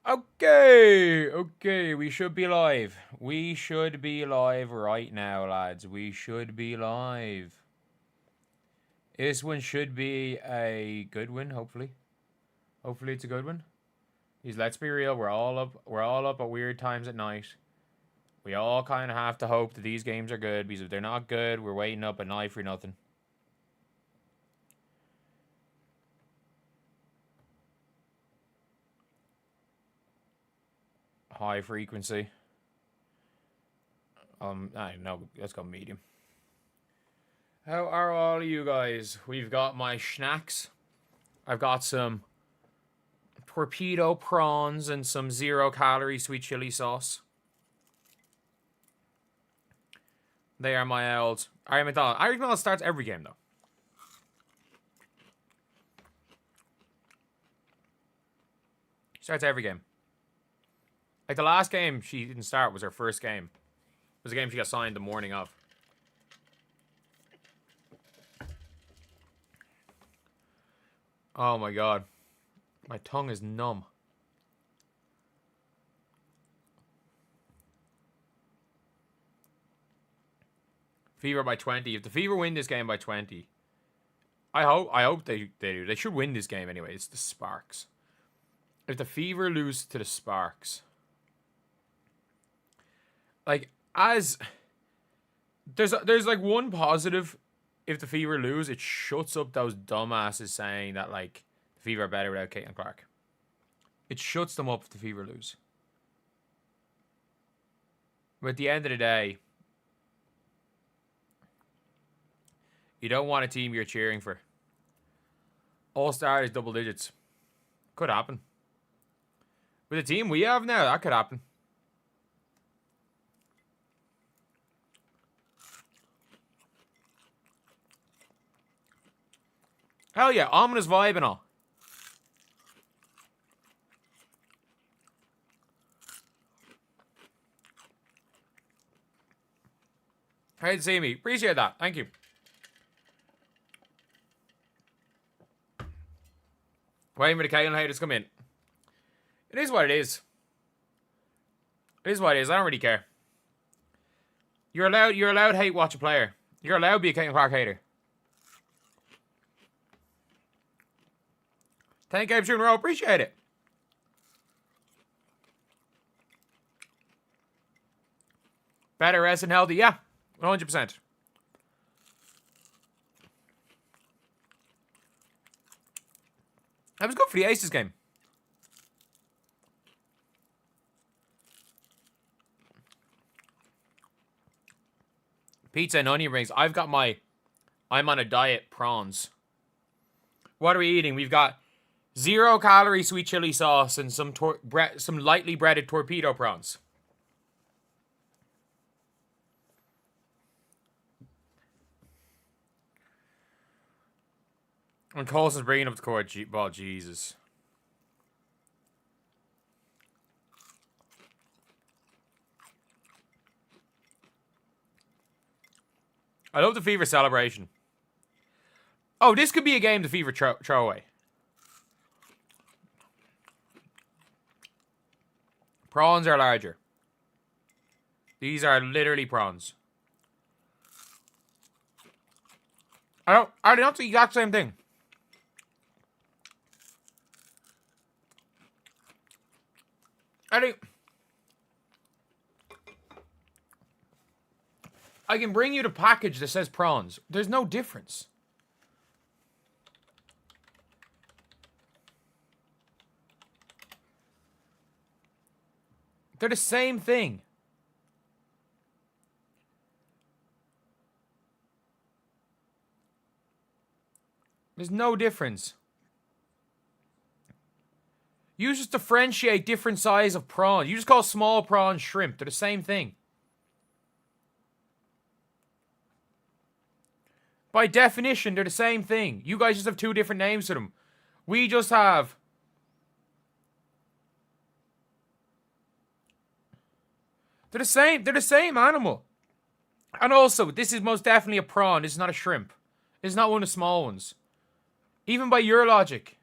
Okay, we should be live. We should be live right now, lads. We should be live. This one should be a good win, hopefully. Hopefully it's a good one. Because let's be real, we're all up at weird times at night. We all kind of have to hope that these games are good, because if they're not good, we're waiting up at night for nothing. High frequency. I don't know. Let's go medium. How are all of you guys? We've got my snacks. I've got some torpedo prawns and some 0-calorie sweet chili sauce. They are my old Irish McDonald. Irish McDonald starts every game though. Starts every game. Like the last game she didn't start was her first game. It was a game she got signed the morning of. Oh my god. My tongue is numb. Fever by 20. If the Fever win this game by 20, I hope they do. They should win this game anyway. It's the Sparks. If the Fever lose to the Sparks, like there's like one positive. If the Fever lose, it shuts up those dumbasses saying that like the Fever are better without Caitlin Clark. It shuts them up if the Fever lose. But at the end of the day, you don't want a team you're cheering for. All-Star is double digits. Could happen. With the team we have now, that could happen. Hell yeah, ominous vibe and all. Great to see me. Appreciate that. Thank you. Waiting for the Caitlin haters to come in. It is what it is. It is what it is. I don't really care. You're allowed to hate watch a player. You're allowed to be a Caitlin Clark hater. 10 games in a row. Appreciate it. Better rest and healthy. Yeah. 100%. That was good for the Aces game. Pizza and onion rings. I'm on a diet prawns. What are we eating? We've got 0-calorie sweet chili sauce and some lightly breaded torpedo prawns. And Colson's bringing up the court. Oh, Jesus. I love the Fever celebration. Oh, this could be a game the Fever throw away. Prawns are larger. These are literally prawns. Are they not the exact same thing? I can bring you the package that says prawns. There's no difference. They're the same thing. There's no difference. You just differentiate different size of prawns. You just call small prawns shrimp. They're the same thing. By definition, they're the same thing. You guys just have two different names for them. We just have... They're the same animal. And also, this is most definitely a prawn. This is not a shrimp. This is not one of the small ones. Even by your logic.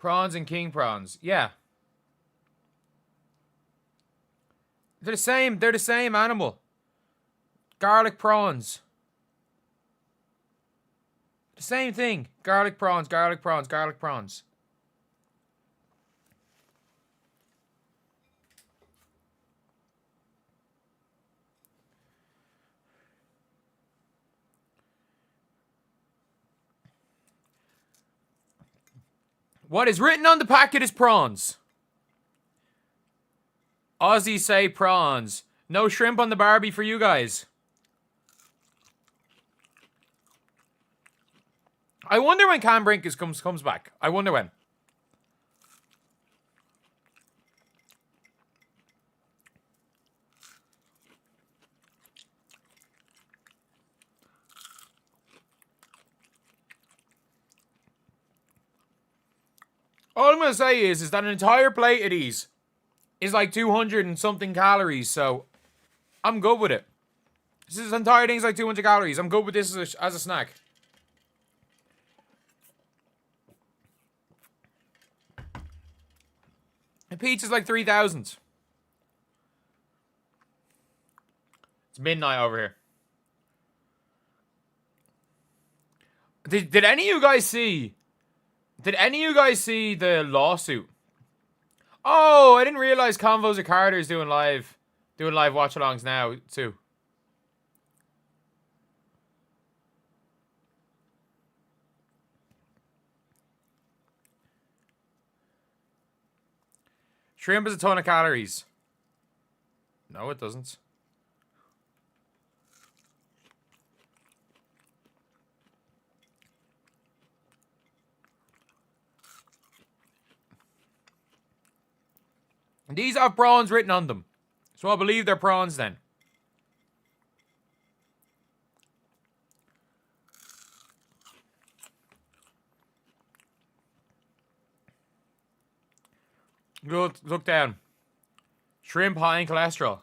Prawns and king prawns. Yeah. They're the same. They're the same animal. Garlic prawns. The same thing. Garlic prawns, garlic prawns, garlic prawns. What is written on the packet is prawns. Aussies say prawns. No shrimp on the Barbie for you guys. I wonder when Brink comes back. I wonder when. All I'm going to say is that an entire plate of these is like 200 and something calories, so I'm good with it. This entire thing's like 200 calories. I'm good with this as a snack. A pizza's like 3,000. It's midnight over here. Did any of you guys see? Did any of you guys see the lawsuit? Oh, I didn't realize Convos of Carter's doing live watch-alongs now too. Shrimp is a ton of calories. No, it doesn't. These have prawns written on them. So I believe they're prawns then. Look down. Shrimp high in cholesterol.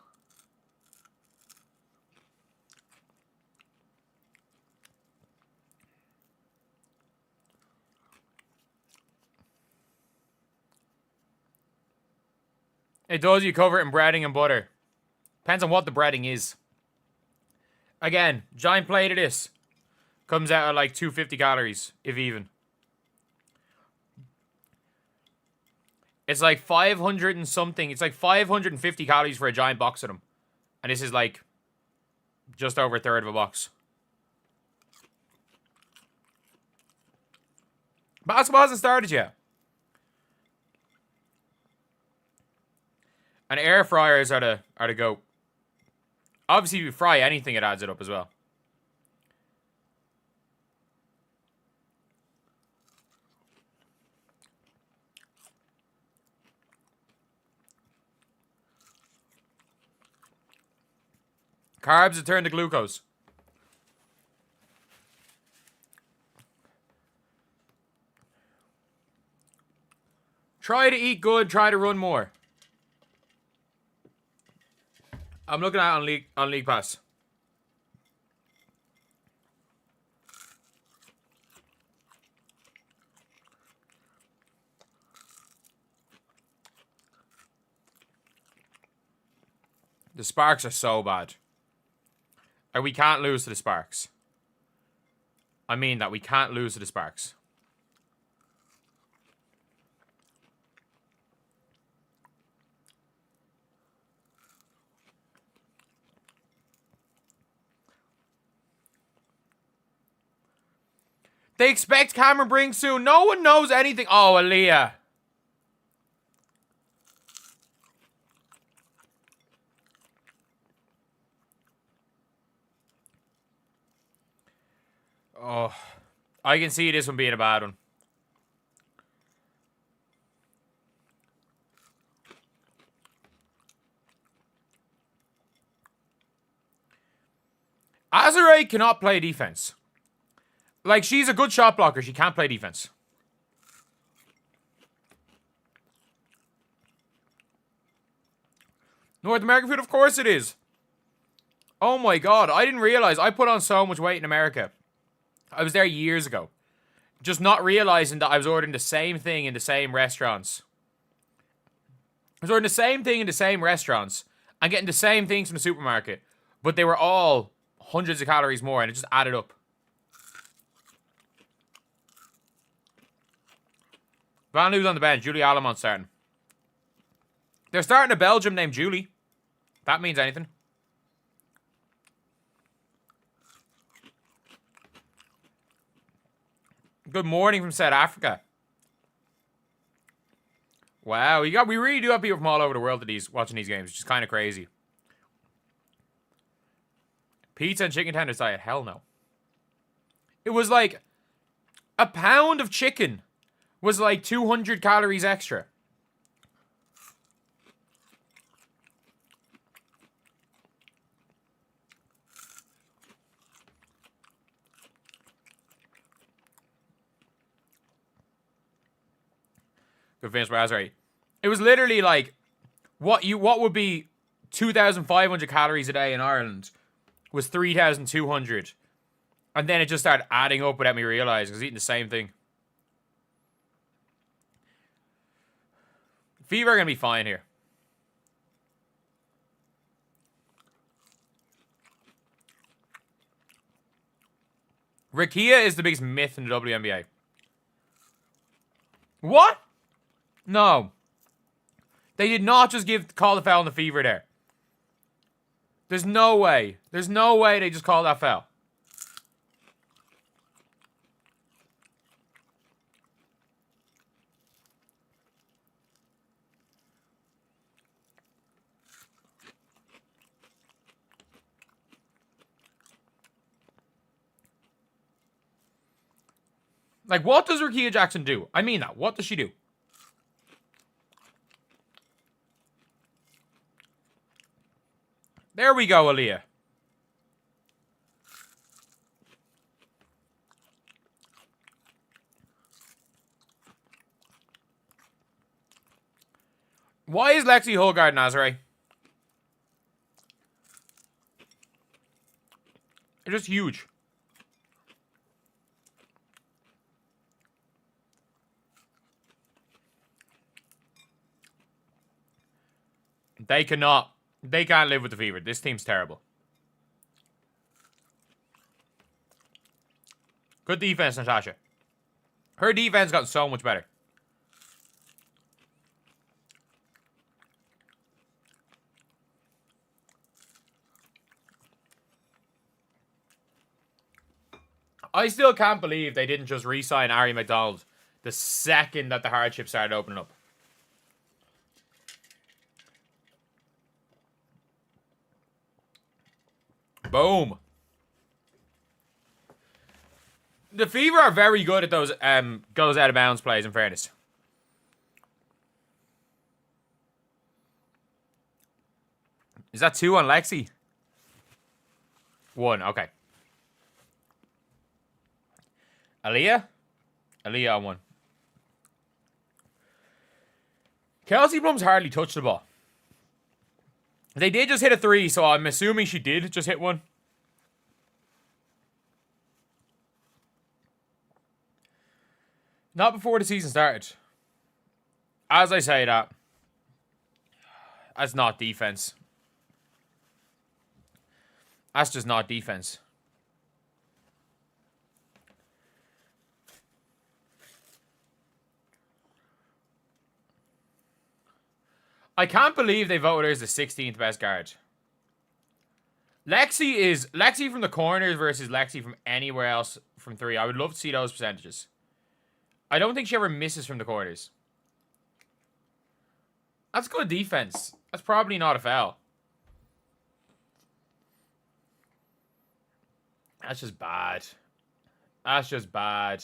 It does, you cover it in breading and butter. Depends on what the breading is. Again, giant plate of this. Comes out at like 250 calories, if even. It's like 500 and something. It's like 550 calories for a giant box of them. And this is like just over a third of a box. Basketball hasn't started yet. And air fryers are the go. Obviously, if you fry anything, it adds it up as well. Carbs that turn to glucose. Try to eat good, try to run more. I'm looking at it on League Pass. The Sparks are so bad. And we can't lose to the Sparks. I mean that we can't lose to the Sparks. They expect Brink soon. No one knows anything. Oh, Aaliyah. Oh, I can see this one being a bad one. Azure cannot play defense. Like, she's a good shot blocker. She can't play defense. North American food? Of course it is. Oh my god, I didn't realize. I put on so much weight in America. I was there years ago. Just not realizing that I was ordering the same thing in the same restaurants. I was ordering the same thing in the same restaurants and getting the same things from the supermarket. But they were all hundreds of calories more and it just added up. Van Loo's on the bench. Julie Alamont starting. They're starting a Belgium named Julie. If that means anything. Good morning from South Africa. Wow, we really do have people from all over the world watching these games, which is kind of crazy. Pizza and chicken tenders diet? Hell no. It was like a pound of chicken was like 200 calories extra. Good finish by Azari. It was literally like what would be 2,500 calories a day in Ireland was 3,200. And then it just started adding up without me realizing. I was eating the same thing. Fever are going to be fine here. Rakia is the biggest myth in the WNBA. What? No. They did not just call the foul on the Fever there. There's no way. There's no way they just called that foul. Like, what does Rakia Jackson do? I mean that. What does she do? There we go, Aaliyah. Why is Lexi Holgard Nazare? They're just huge. They cannot. They can't live with the Fever. This team's terrible. Good defense, Natasha. Her defense got so much better. I still can't believe they didn't just re-sign Ari McDonald the second that the hardship started opening up. Boom. The Fever are very good at those goes out of bounds plays, in fairness. Is that 2 on Lexi? 1, okay. Aaliyah? Aaliyah on 1. Kelsey Plum's hardly touched the ball. They did just hit a 3, so I'm assuming she did just hit 1. Not before the season started. As I say that, that's not defense. That's just not defense. I can't believe they voted her as the 16th best guard. Lexi from the corners versus Lexi from anywhere else from 3. I would love to see those percentages. I don't think she ever misses from the corners. That's good defense. That's probably not a foul. That's just bad. That's just bad.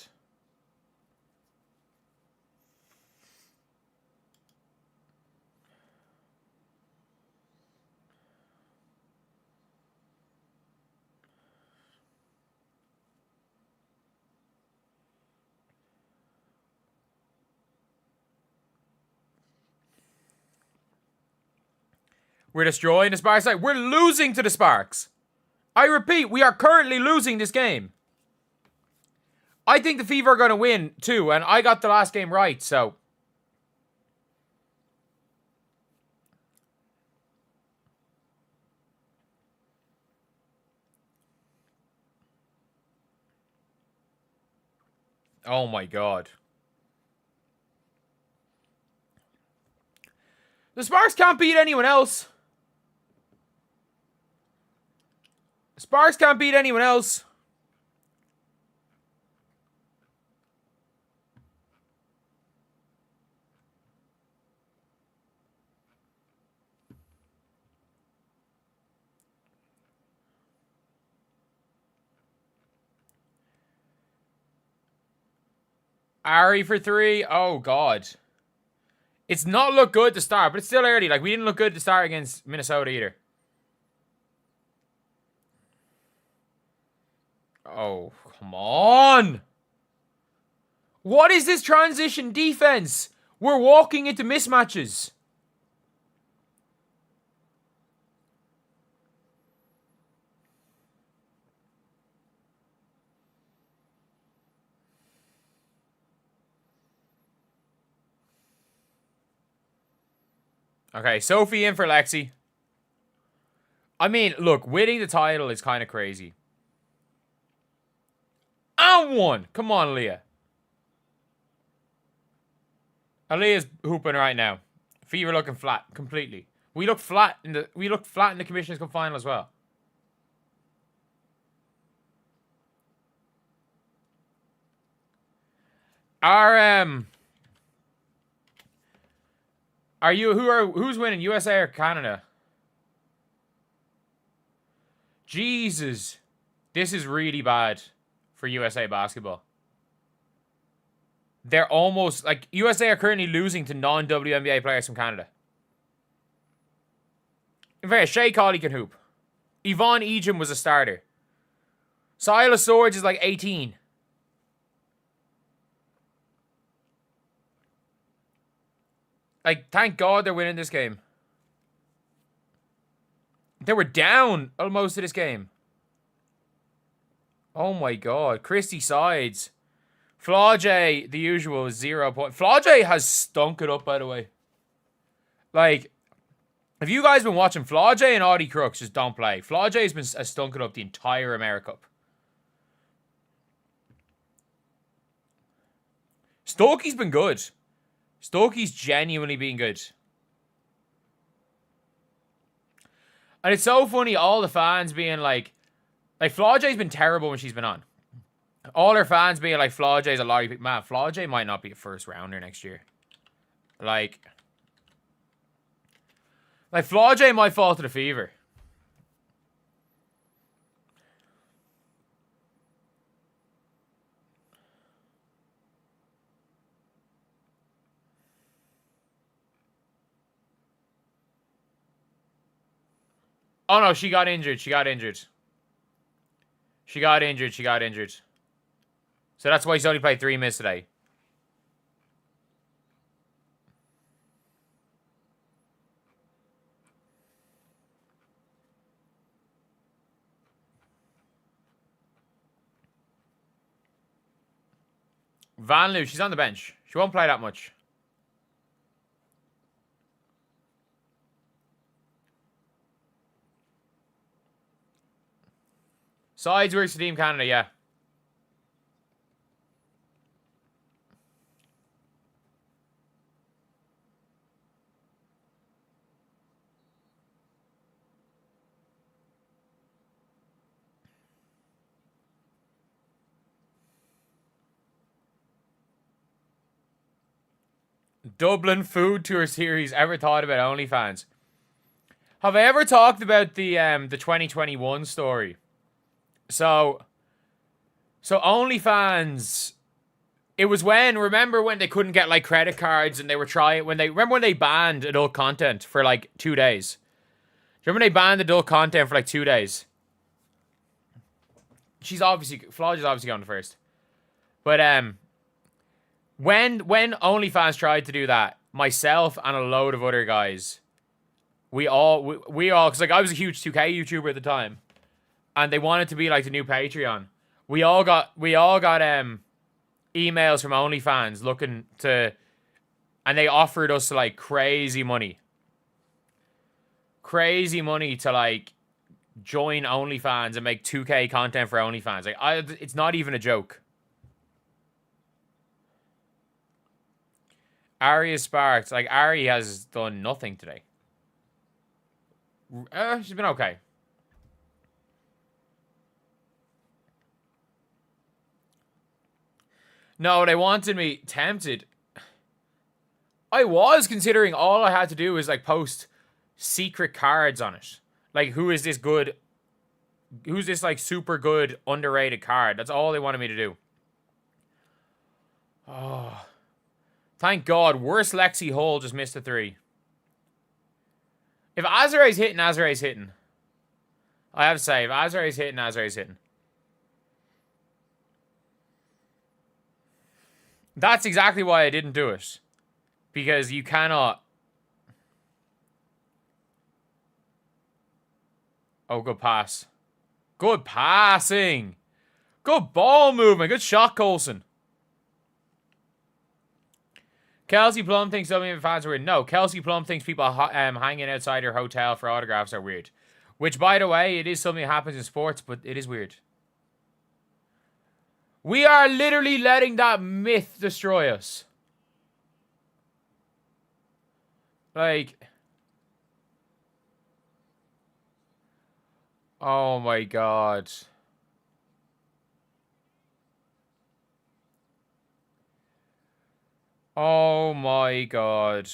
We're destroying the Sparks side. We're losing to the Sparks. I repeat, we are currently losing this game. I think the Fever are going to win, too. And I got the last game right, so... Oh, my God. The Sparks can't beat anyone else. Sparks can't beat anyone else. Ari for 3. Oh, God. It's not looked good to start, but it's still early. Like, we didn't look good to start against Minnesota either. Oh, come on. What is this transition defense? We're walking into mismatches. Okay, Sophie in for Lexi. I mean, look, winning the title is kind of crazy. And one. Come on, Leah. Aaliyah's hooping right now. Fever looking flat completely. We look flat in the Commissioner's Cup final as well. Who's winning, USA or Canada? Jesus. This is really bad for USA basketball. They're almost, like, USA are currently losing to non-WNBA players from Canada. In fact, Shea Colley can hoop. Yvonne Ejim was a starter. Silas Swords is like 18. Like, thank God they're winning this game. They were down almost to this game. Oh my God. Christy Sides. Flaujae, the usual, is 0 point. Flaujae has stunk it up, by the way. Like, if you guys been watching, Flaujae and Audie Crooks just don't play. Flaujae has stunk it up the entire AmeriCup. Stokey's been good. Stokey's genuinely been good. And it's so funny, all the fans being like Flaujae's been terrible when she's been on. All her fans being like, Flaujae's a lottery pick. Man, Flaujae might not be a first rounder next year. Like Flaujae might fall to the Fever. Oh no, she got injured. She got injured. So that's why he's only played 3 minutes today. Van Loo, she's on the bench. She won't play that much. Sides works for Team Canada, yeah. Dublin Food Tour Series. Ever thought about OnlyFans? Have I ever talked about the 2021 story? So OnlyFans, it was remember when they couldn't get like credit cards and they were remember when they banned adult content for like 2 days? Do you remember they banned adult content for like 2 days? Flaujae's obviously going first. But when OnlyFans tried to do that, myself and a load of other guys, we all, because like I was a huge 2K YouTuber at the time, and they wanted to be like the new Patreon. We all got emails from OnlyFans looking to... And they offered us, like, crazy money. Crazy money to, like, join OnlyFans and make 2K content for OnlyFans. Like, it's not even a joke. Ari is sparked. Like, Ari has done nothing today. She's been okay. No, they wanted me tempted. I was considering all I had to do was, like, post secret cards on it. Like, who is this good... Who's this, like, super good, underrated card? That's all they wanted me to do. Oh... Thank God, worst Lexi Hull just missed a 3. If Azare's hitting, Azare's hitting. I have to say, if Azare's hitting, Azare's hitting. That's exactly why I didn't do it. Because you cannot... Oh, good pass. Good passing. Good ball movement. Good shot, Coulson. Kelsey Plum thinks WNBA fans are weird. No, Kelsey Plum thinks people hanging outside her hotel for autographs are weird. Which, by the way, it is something that happens in sports, but it is weird. We are literally letting that myth destroy us. Like... Oh my God. Oh my God.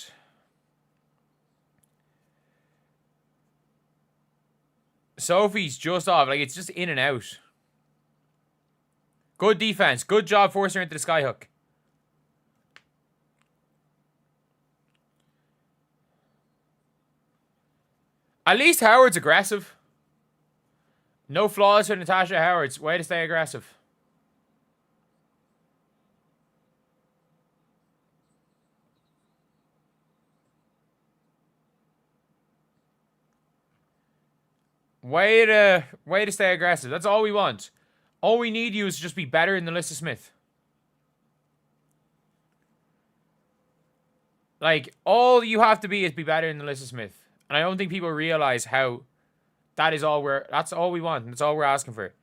Sophie's just off. Like, it's just in and out. Good defense. Good job forcing her into the skyhook. At least Howard's aggressive. No flaws for Natasha Howard's. Way to stay aggressive. Way to stay aggressive. That's all we want. All we need you is to just be better than Alyssa Smith. Like, all you have to be is be better than Alyssa Smith. And I don't think people realize how that's all we want. That's all we're asking for.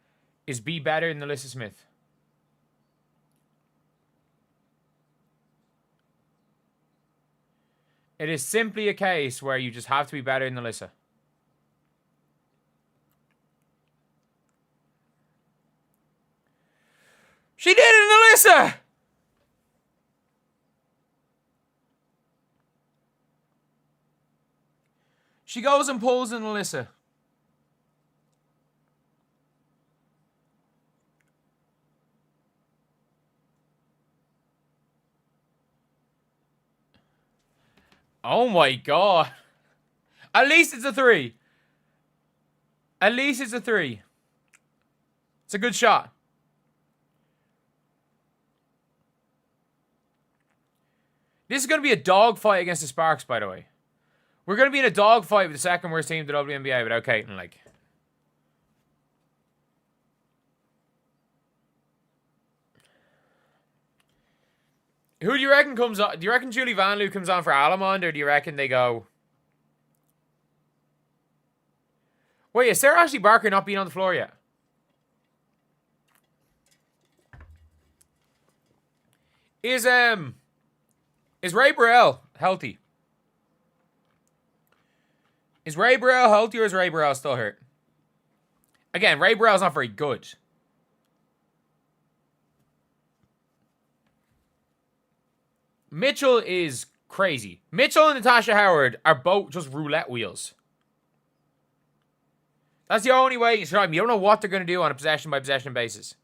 Is be better than Alyssa Smith. It is simply a case where you just have to be better than Alyssa. She did it, Alyssa! She goes and pulls in Alyssa. Oh my God. At least it's a 3. At least it's a 3. It's a good shot. This is going to be a dogfight against the Sparks, by the way. We're going to be in a dogfight with the second worst team in the WNBA without Caitlin, like. Who do you reckon comes on? Do you reckon Julie Van Loo comes on for Alamond, or do you reckon they go... Wait, is Sarah Ashley Barker not being on the floor yet? Is Ray Burrell healthy? Is Ray Burrell healthy, or is Ray Burrell still hurt? Again, Ray Burrell's not very good. Mitchell is crazy. Mitchell and Natasha Howard are both just roulette wheels. That's the only way you describe them. You don't know what they're going to do on a possession-by-possession basis.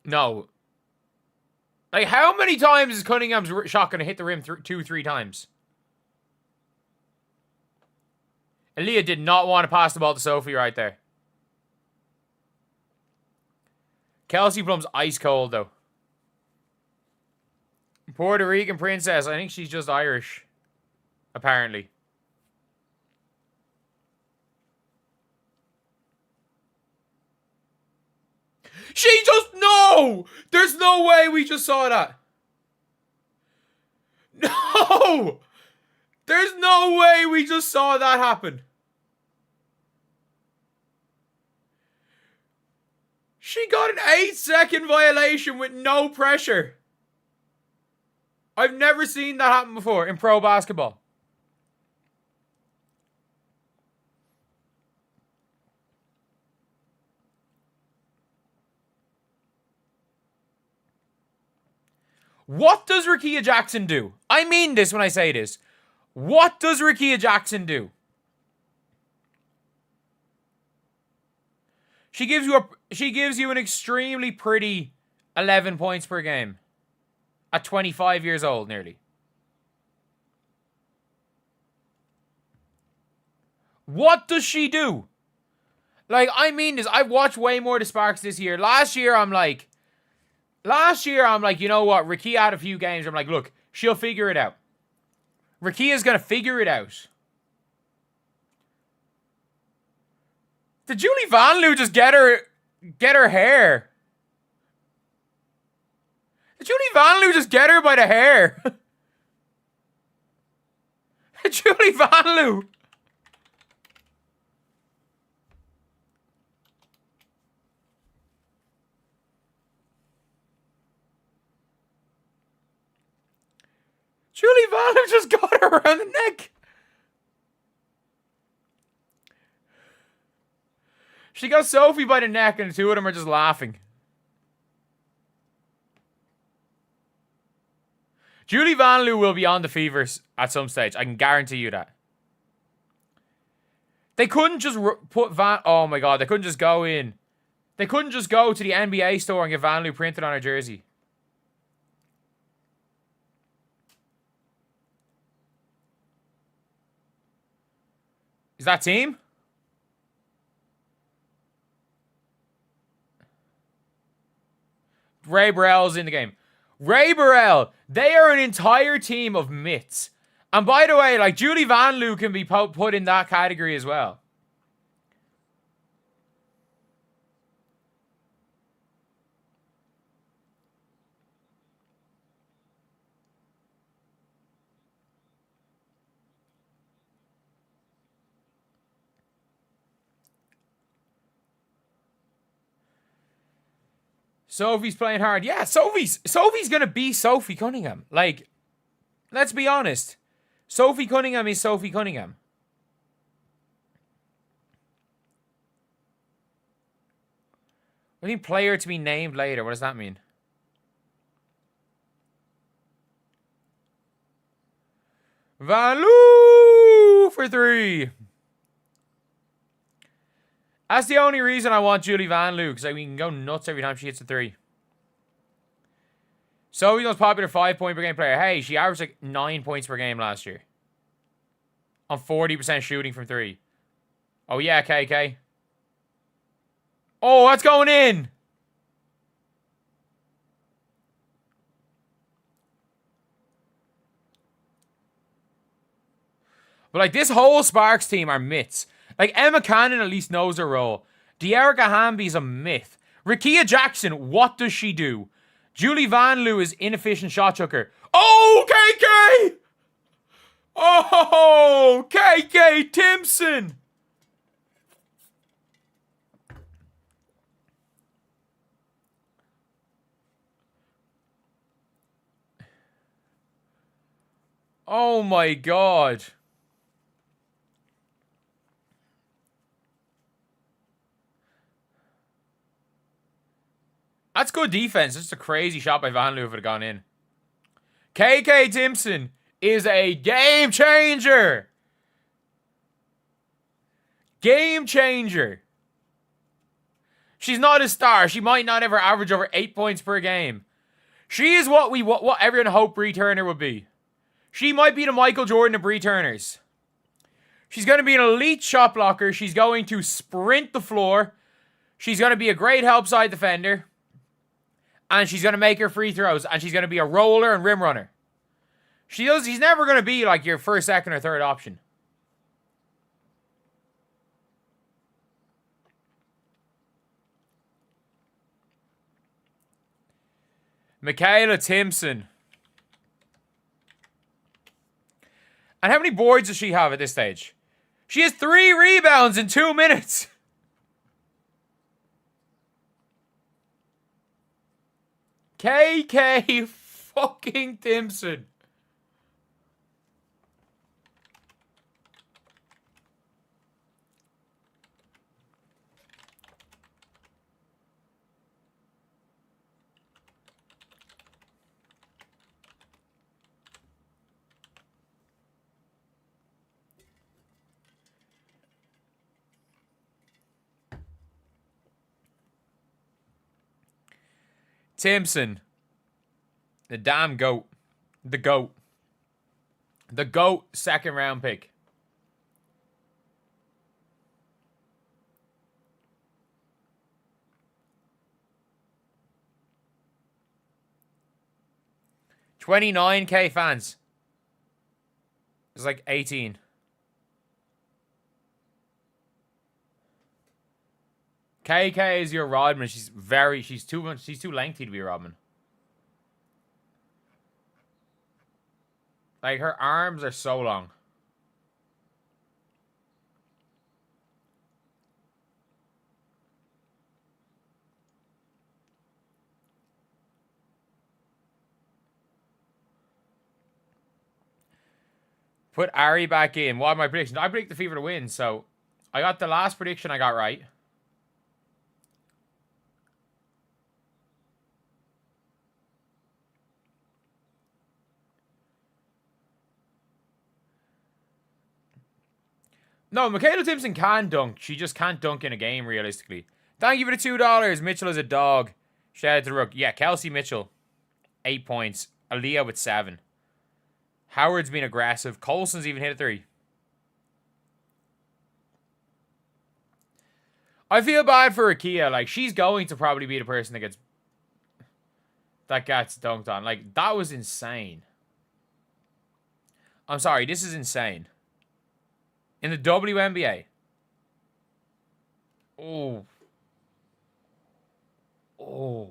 No. Like, how many times is Cunningham's shot going to hit the rim 2-3 times? Aaliyah did not want to pass the ball to Sophie right there. Kelsey Plum's ice cold, though. Puerto Rican princess. I think she's just Irish. Apparently. She just... No! No! There's no way we just saw that. No! There's no way we just saw that happen. She got an 8-second violation with no pressure. I've never seen that happen before in pro basketball. What does Rickea Jackson do? I mean this when I say this. What does Rickea Jackson do? She gives you an extremely pretty 11 points per game at 25 years old nearly. What does she do? Like, I mean this. I've watched way more of the Sparks this year. Last year, I'm like, you know what? Rickea had a few games. I'm like, look, she'll figure it out. Rickea's going to figure it out. Did Julie Vanloo just get her hair? Did Julie Vanloo just get her by the hair? Julie Vanloo. Julie Vanloo just got her around the neck. She got Sophie by the neck and the two of them are just laughing. Julie Vanloo will be on the Fevers at some stage. I can guarantee you that. They couldn't just put oh my God, they couldn't just go in. They couldn't just go to the NBA store and get Vanloo printed on her jersey. Is that team? Ray Burrell's in the game. Ray Burrell, they are an entire team of myths. And by the way, like, Julie Vanloo can be put in that category as well. Sophie's playing hard. Yeah, Sophie's going to be Sophie Cunningham. Like, let's be honest. Sophie Cunningham is Sophie Cunningham. I think player to be named later. What does that mean? Vanloo for 3. That's the only reason I want Julie Vanloo, because we can go nuts every time she hits a 3. Sophie's most popular 5-point per game player. Hey, she averaged like 9 points per game last year. On 40% shooting from 3. Oh yeah, KK. Oh, that's going in! But like, this whole Sparks team are myths. Like, Emma Cannon at least knows her role. De'Erica Hamby's a myth. Rickea Jackson, what does she do? Julie Vanloo is inefficient shot chucker. Oh, KK! Oh, KK Timson! Oh my God. That's good defense. It's just a crazy shot by Vanloo if it had gone in. KK Timson is a game changer. Game changer. She's not a star. She might not ever average over 8 points per game. She is what everyone hoped Bree Turner would be. She might be the Michael Jordan of Bree Turners. She's going to be an elite shot blocker. She's going to sprint the floor. She's going to be a great help side defender. And she's going to make her free throws. And she's going to be a roller and rim runner. She's never going to be like your first, second, or third option. Michaela Timson. And how many boards does she have at this stage? She has 3 rebounds in 2 minutes. KK fucking Timson. Timson. The damn GOAT. The GOAT. The GOAT second round pick. $29K fans. It's like 18. KK is your Rodman. She's too lengthy to be Rodman. Like, her arms are so long. Put Ari back in. What are my predictions? I predict the Fever to win, so I got the last prediction I got right. No, Michaela Timson can dunk. She just can't dunk in a game, realistically. Thank you for the $2. Mitchell is a dog. Shout out to the Rook. Yeah, Kelsey Mitchell. 8 points. Aaliyah with 7. Howard's been aggressive. Colson's even hit a 3. I feel bad for Akia. Like, she's going to probably be the person that gets dunked on. Like, that was insane. I'm sorry, this is insane. In the WNBA. Oh. Oh.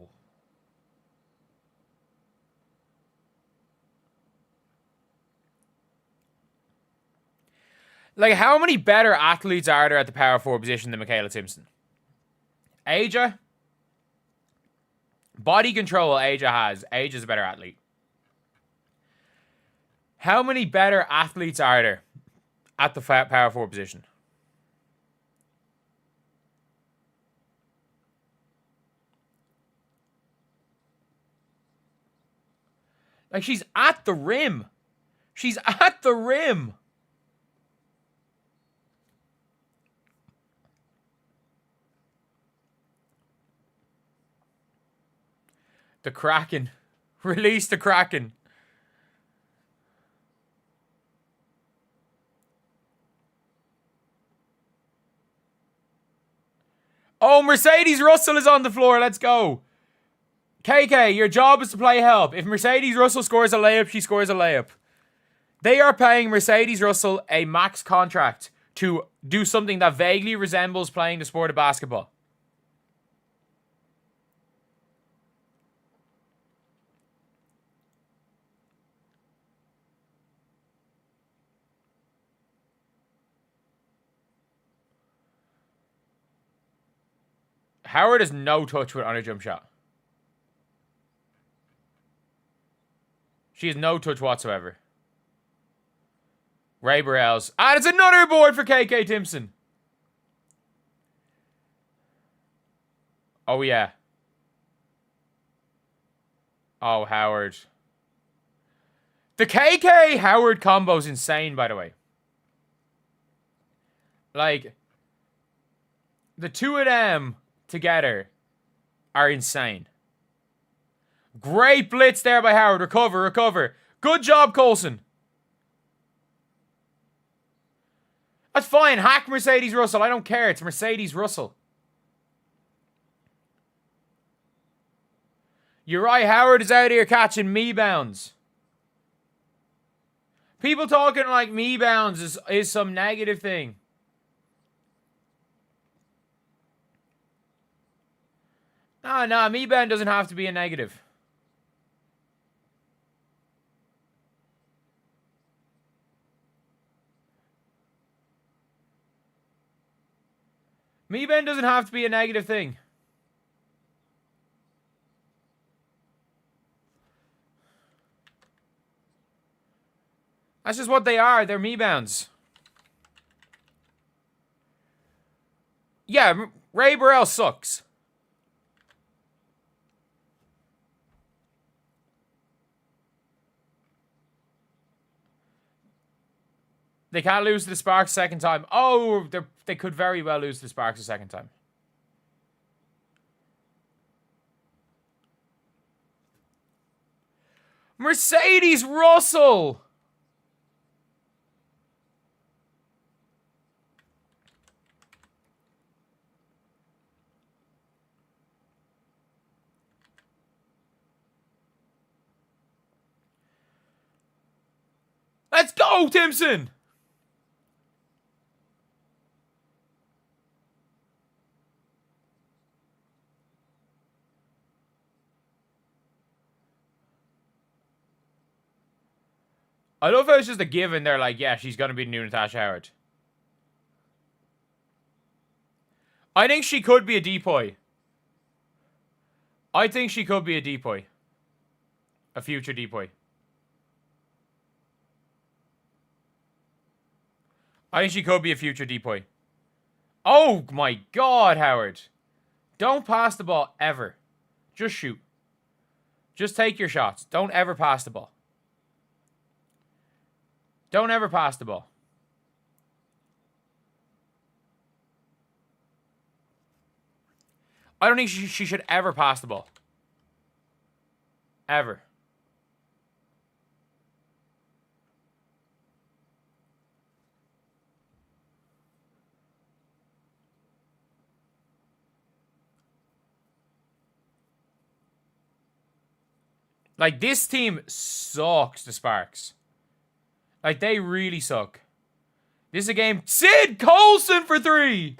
Like, how many better athletes are there at the power forward position than Michaela Timson? Aja? Body control Aja has. Aja's a better athlete. How many better athletes are there at the power forward position? Like, she's at the rim. She's at the rim. The Kraken. Release the Kraken. Oh, Mercedes Russell is on the floor. Let's go. KK, your job is to play help. If Mercedes Russell scores a layup, she scores a layup. They are paying Mercedes Russell a max contract to do something that vaguely resembles playing the sport of basketball. Howard has no touch on her jump shot. She has no touch whatsoever. Ray Burrells. And it's another board for KK Timson. Oh, yeah. Oh, Howard. The KK Howard combo is insane, by the way. Like, the two of them together are insane. Great blitz there by Howard. Recover, recover. Good job, Colson. That's fine. Hack Mercedes Russell. I don't care. It's Mercedes Russell. Uriah Howard is out here catching me bounds. People talking like me bounds is some negative thing. No, me bound doesn't have to be a negative. Me-Ben doesn't have to be a negative thing. That's just what they are. They're me-bounds. Yeah, Ray Burrell sucks. They can't lose to the Sparks a second time. Oh, they could very well lose to the Sparks a second time. Mercedes Russell! Let's go, Timson! I love how it's just a given. They're like, yeah, she's going to be the new Natasha Howard. I think she could be a depoy. I think she could be a depoy. A future depoy. I think she could be a future depoy. Oh my God, Howard. Don't pass the ball ever. Just shoot. Just take your shots. Don't ever pass the ball. Don't ever pass the ball. I don't think she should ever pass the ball. Ever. Like, this team sucks, the Sparks. Like, they really suck. This is a game. Sid Colson for 3!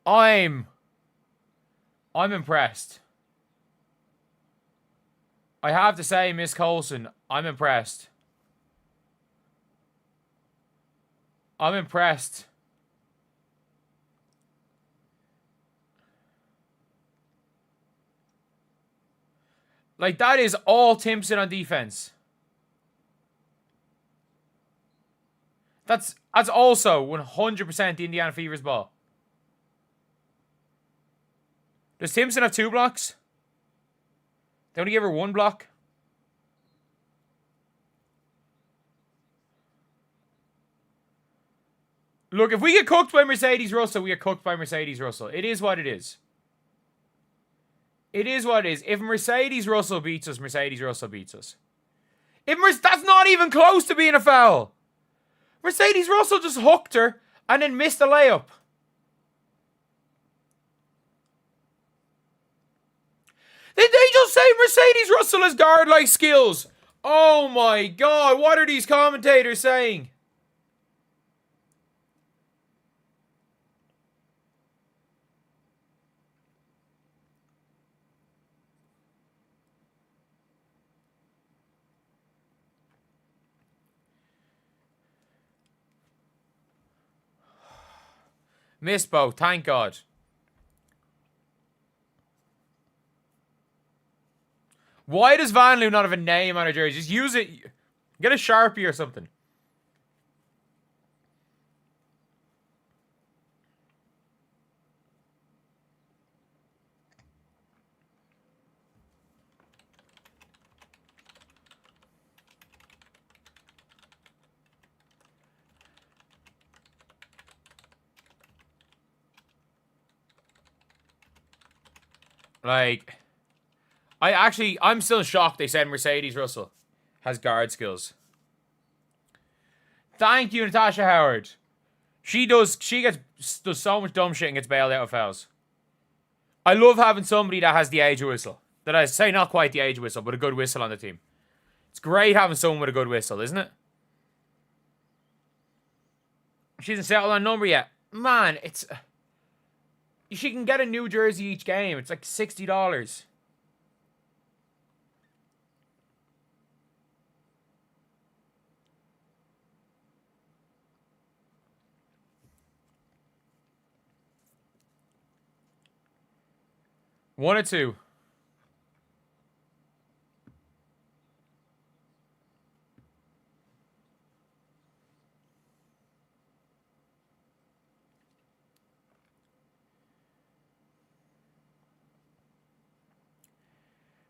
I'm impressed. I have to say, Miss Colson, I'm impressed. I'm impressed. Like, that is all Timson on defense. That's also 100% the Indiana Fever's ball. Does Timson have 2 blocks? They only give her 1 block. Look, if we get cooked by Mercedes Russell, we get cooked by Mercedes Russell. It is what it is. It is what it is. If Mercedes Russell beats us, Mercedes Russell beats us. That's not even close to being a foul. Mercedes Russell just hooked her and then missed a layup. Did they just say Mercedes Russell has guard-like skills? Oh my God, what are these commentators saying? Missed both, thank God. Why does Van Loo not have a name on her jersey? Just use it. Get a Sharpie or something. Like, I'm still shocked they said Mercedes Russell has guard skills. Thank you, Natasha Howard. She does so much dumb shit and gets bailed out of fouls. I love having somebody that has the age of whistle. That I say not quite the age of whistle, but a good whistle on the team. It's great having someone with a good whistle, isn't it? She hasn't settled on a number yet. Man, it's... She can get a new jersey each game. It's like $60. 1 or 2.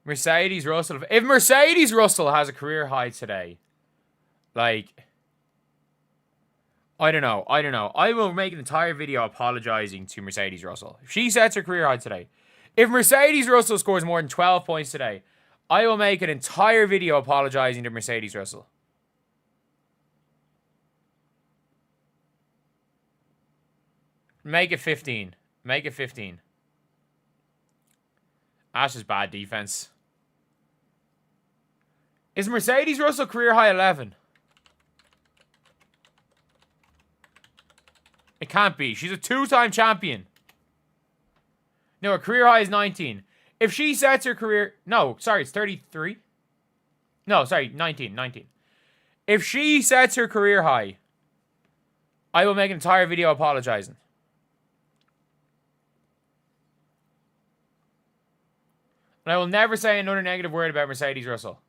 Mercedes Russell. If Mercedes Russell has a career high today, like, I don't know. I will make an entire video apologizing to Mercedes Russell. If she sets her career high today, if Mercedes Russell scores more than 12 points today, I will make an entire video apologizing to Mercedes Russell. Make it 15. Make it 15. Ash's bad defense. Is Mercedes Russell career high 11? It can't be. She's a 2-time champion. No, her career high is 19. If she sets her career... No, sorry, it's 33. No, sorry, 19. If she sets her career high, I will make an entire video apologizing. And I will never say another negative word about Mercedes Russell.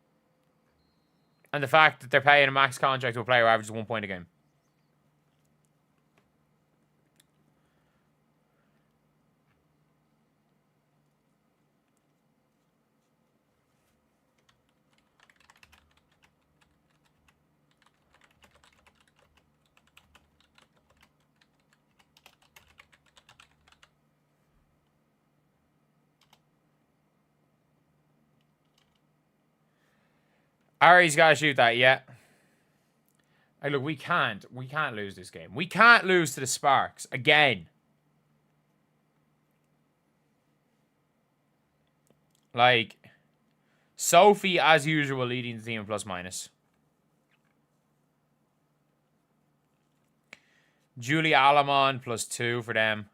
And the fact that they're paying a max contract to a player who averages 1 point a game. Ari's got to shoot that, yeah. Hey, look, we can't lose this game. We can't lose to the Sparks again. Like, Sophie, as usual, leading the team in plus minus. Julie Alamon, +2 for them.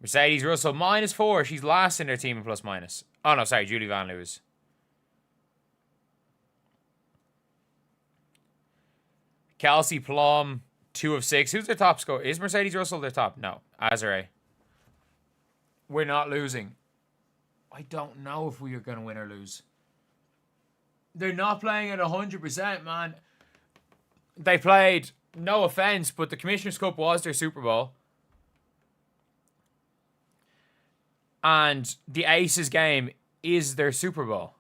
Mercedes Russell, -4. She's last in their team in plus minus. Oh, no, sorry, Julie Van Lewis. Kelsey Plum, 2 of 6. Who's their top scorer? Is Mercedes Russell their top? No. Azare. We're not losing. I don't know if we are going to win or lose. They're not playing at 100%, man. They played, no offense, but the Commissioner's Cup was their Super Bowl. And the Aces game is their Super Bowl.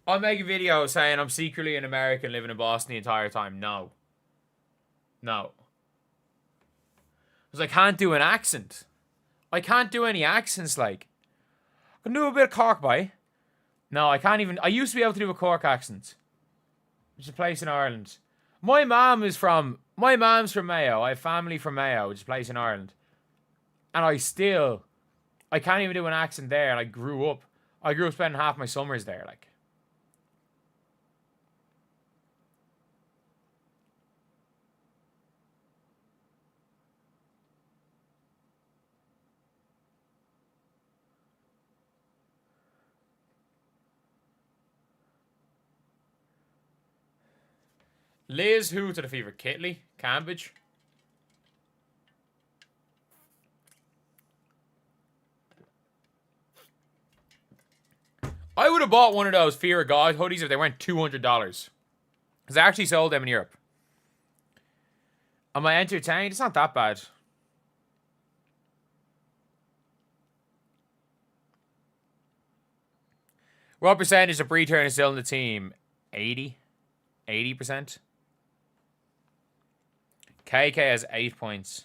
I'll make a video saying I'm secretly an American living in Boston the entire time. No. No. Because I can't do an accent. I can't do any accents, like. I can do a bit of Cork, boy. No, I can't even. I used to be able to do a Cork accent. Which is a place in Ireland. My mom's from Mayo. I have family from Mayo, which is a place in Ireland. And I can't even do an accent there. And I grew up spending half my summers there, like. Liz, who to the fever? Kitley? Cambridge? I would have bought one of those Fear of God hoodies if they weren't $200. Because I actually sold them in Europe. Am I entertained? It's not that bad. What percentage of Breanna is still in the team? 80? 80%? KK has 8 points.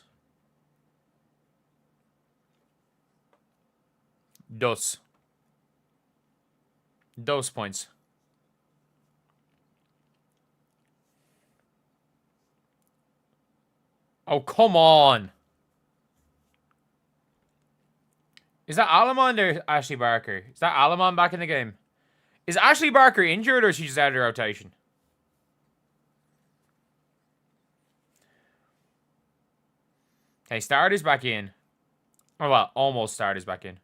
Dos points. Oh, come on. Is that Alamon or Ashley Barker? Is that Alamon back in the game? Is Ashley Barker injured or is she just out of the rotation? Okay, starters back in. Oh, well, almost starters back in.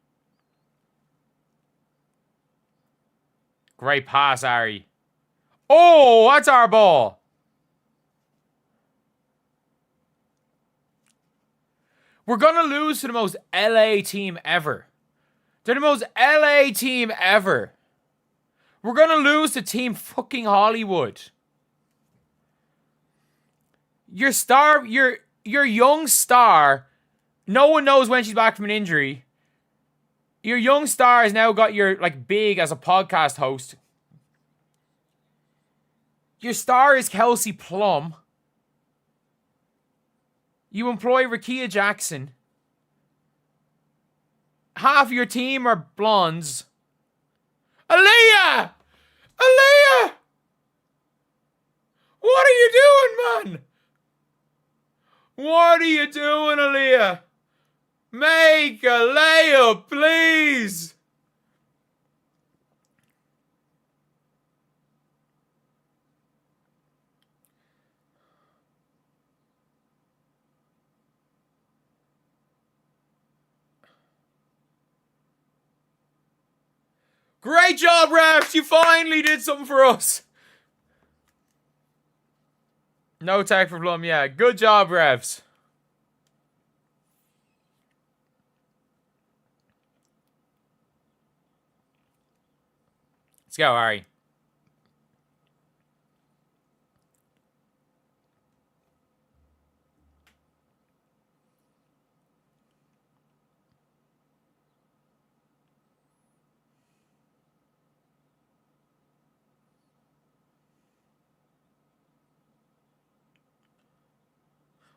Great pass, Ari. Oh, that's our ball. We're going to lose to the most LA team ever. They're the most LA team ever. We're going to lose to Team fucking Hollywood. Your star, your young star, no one knows when she's back from an injury. Your young star has now got your, like, big as a podcast host. Your star is Kelsey Plum. You employ Rakia Jackson. Half of your team are blondes. Aaliyah! Aaliyah! What are you doing, man? What are you doing, Aaliyah? Make a layup, please! Great job, refs! You finally did something for us! No tag for Blum, yeah. Good job, refs. Let's go, Ari.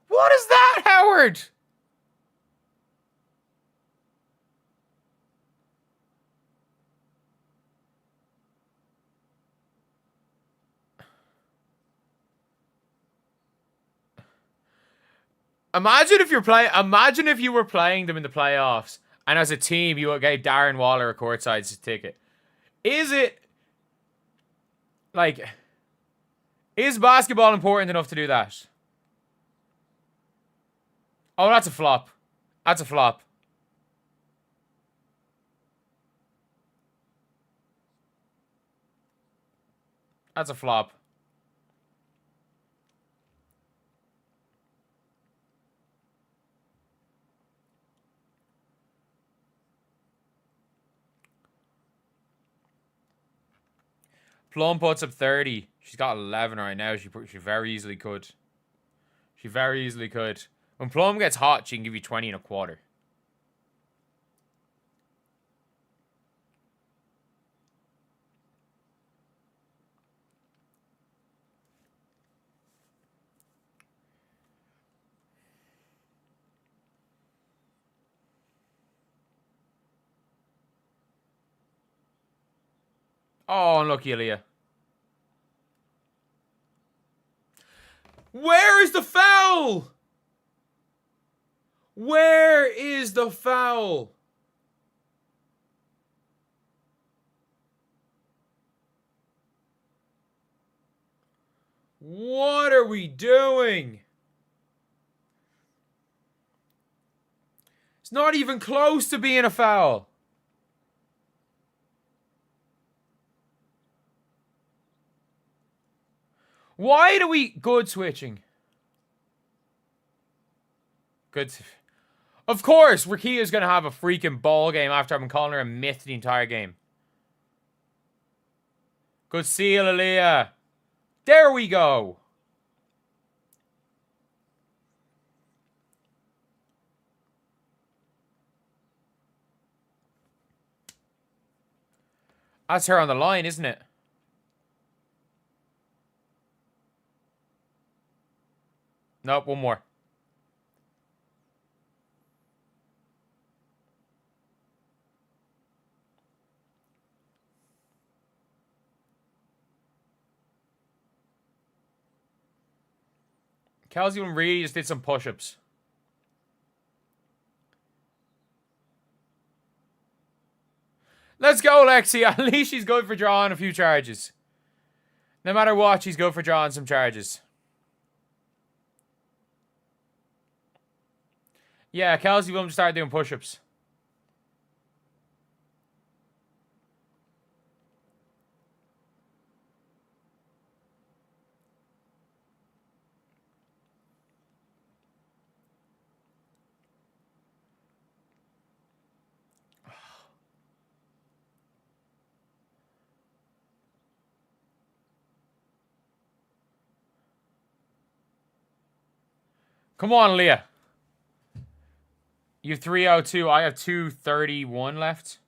What is that, Howard? Imagine if you were playing them in the playoffs, and as a team you gave Darren Waller a courtside ticket. Is basketball important enough to do that? Oh, that's a flop. That's a flop. That's a flop. Plum puts up 30. She's got 11 right now. She very easily could. She very easily could. When Plum gets hot, she can give you 20 and a quarter. Oh, unlucky, Aaliyah. Where is the foul? Where is the foul? What are we doing? It's not even close to being a foul. Why do we... Good switching. Good. Of course, Rakia's going to have a freaking ball game after I've been calling her a myth the entire game. Good seal, Aaliyah. There we go. That's her on the line, isn't it? Nope, one more. Kelsey really just did some push-ups. Let's go, Lexi. At least she's good for drawing a few charges. No matter what, she's good for drawing some charges. Yeah, Kelsey will start doing push-ups. Come on, Leah. You have 302. I have 231 left.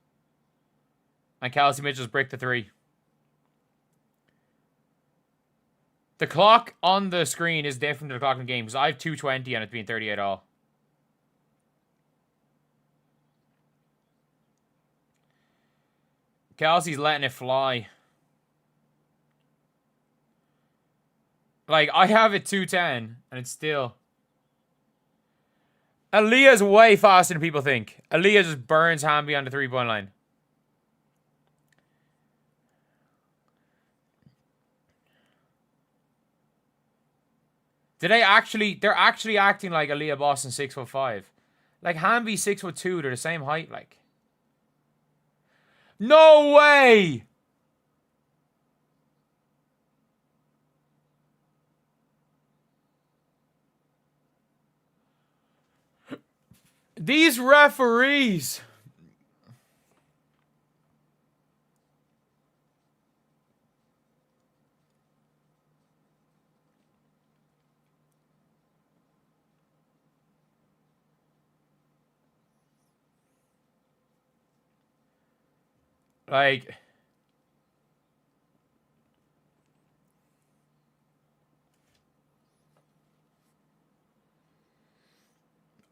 And Kelsey Mitchell's bricked the 3. The clock on the screen is different to the clock in the game because I have 220 and it's been 38 all. Kelsey's letting it fly. Like, I have it 210 and it's still... Aaliyah's way faster than people think. Aaliyah just burns Hamby on the 3-point line. They're actually acting like Aaliyah Boston 6'5". Like Hamby 6'2". They're the same height, like. No way! These referees. Like,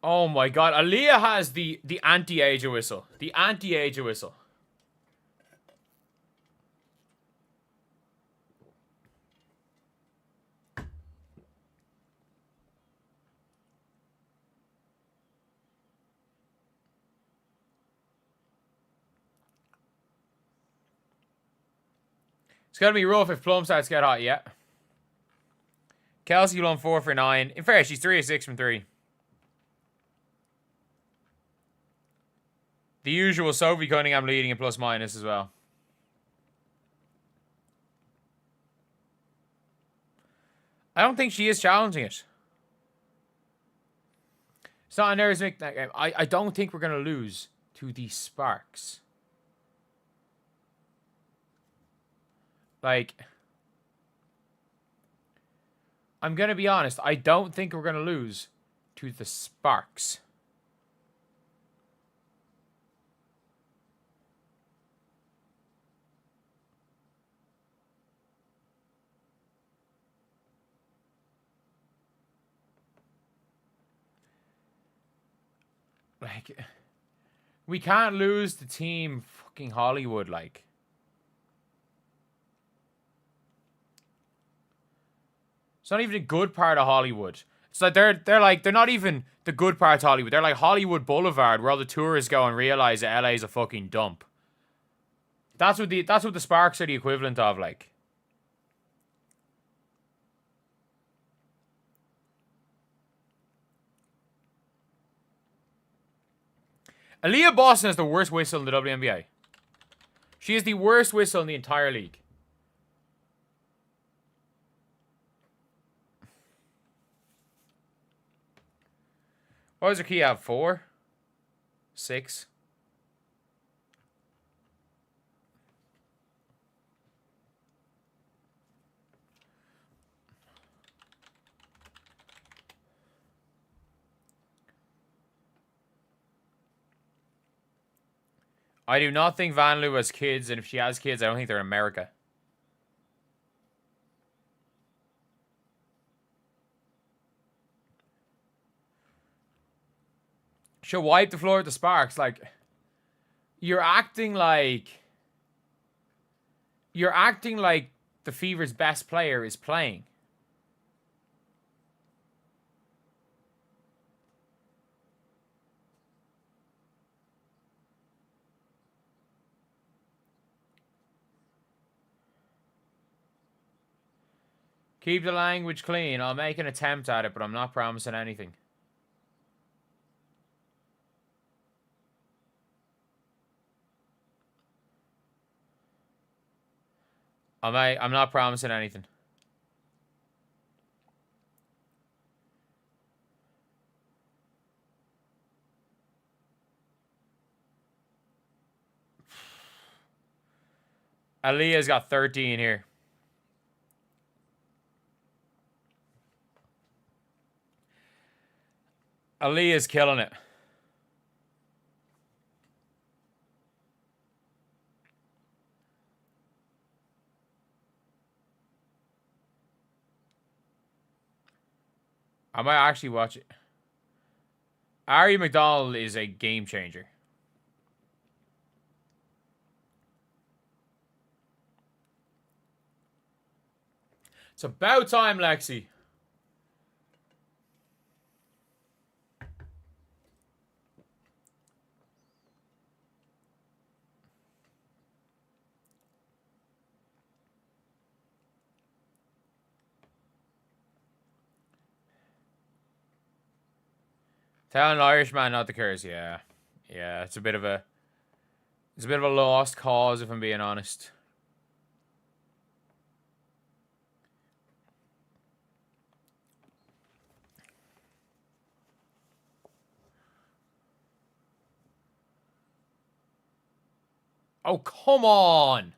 oh my god, Aaliyah has the anti-Asia whistle. The anti-Asia whistle. It's gonna be rough if Plum starts to get hot, yeah. Kelsey won 4 for 9. In fair, she's 3 of 6 from 3. The usual Sophie Cunningham leading in plus minus as well. I don't think she is challenging it. It's not an Arizmic that game. I don't think we're gonna lose to the Sparks. Like, I'm gonna be honest. I don't think we're gonna lose to the Sparks. Like, we can't lose the team fucking Hollywood, like. It's not even a good part of Hollywood. It's like they're not even the good part of Hollywood. They're like Hollywood Boulevard, where all the tourists go and realize that LA is a fucking dump. That's what the Sparks are the equivalent of, like. Aaliyah Boston is the worst whistle in the WNBA. She is the worst whistle in the entire league. What was her key out? 4? 6? I do not think Van Loo has kids, and if she has kids, I don't think they're in America. She'll wipe the floor with the Sparks. Like, you're acting like the Fever's best player is playing. Keep the language clean. I'll make an attempt at it, but I'm not promising anything. I'm not promising anything. Aaliyah's got 13 here. Aaliyah's killing it. I might actually watch it. Ari McDonald is a game changer. It's about time, Lexi. Tell an Irishman not to curse. Yeah, yeah. It's a bit of a lost cause, if I'm being honest. Oh, come on.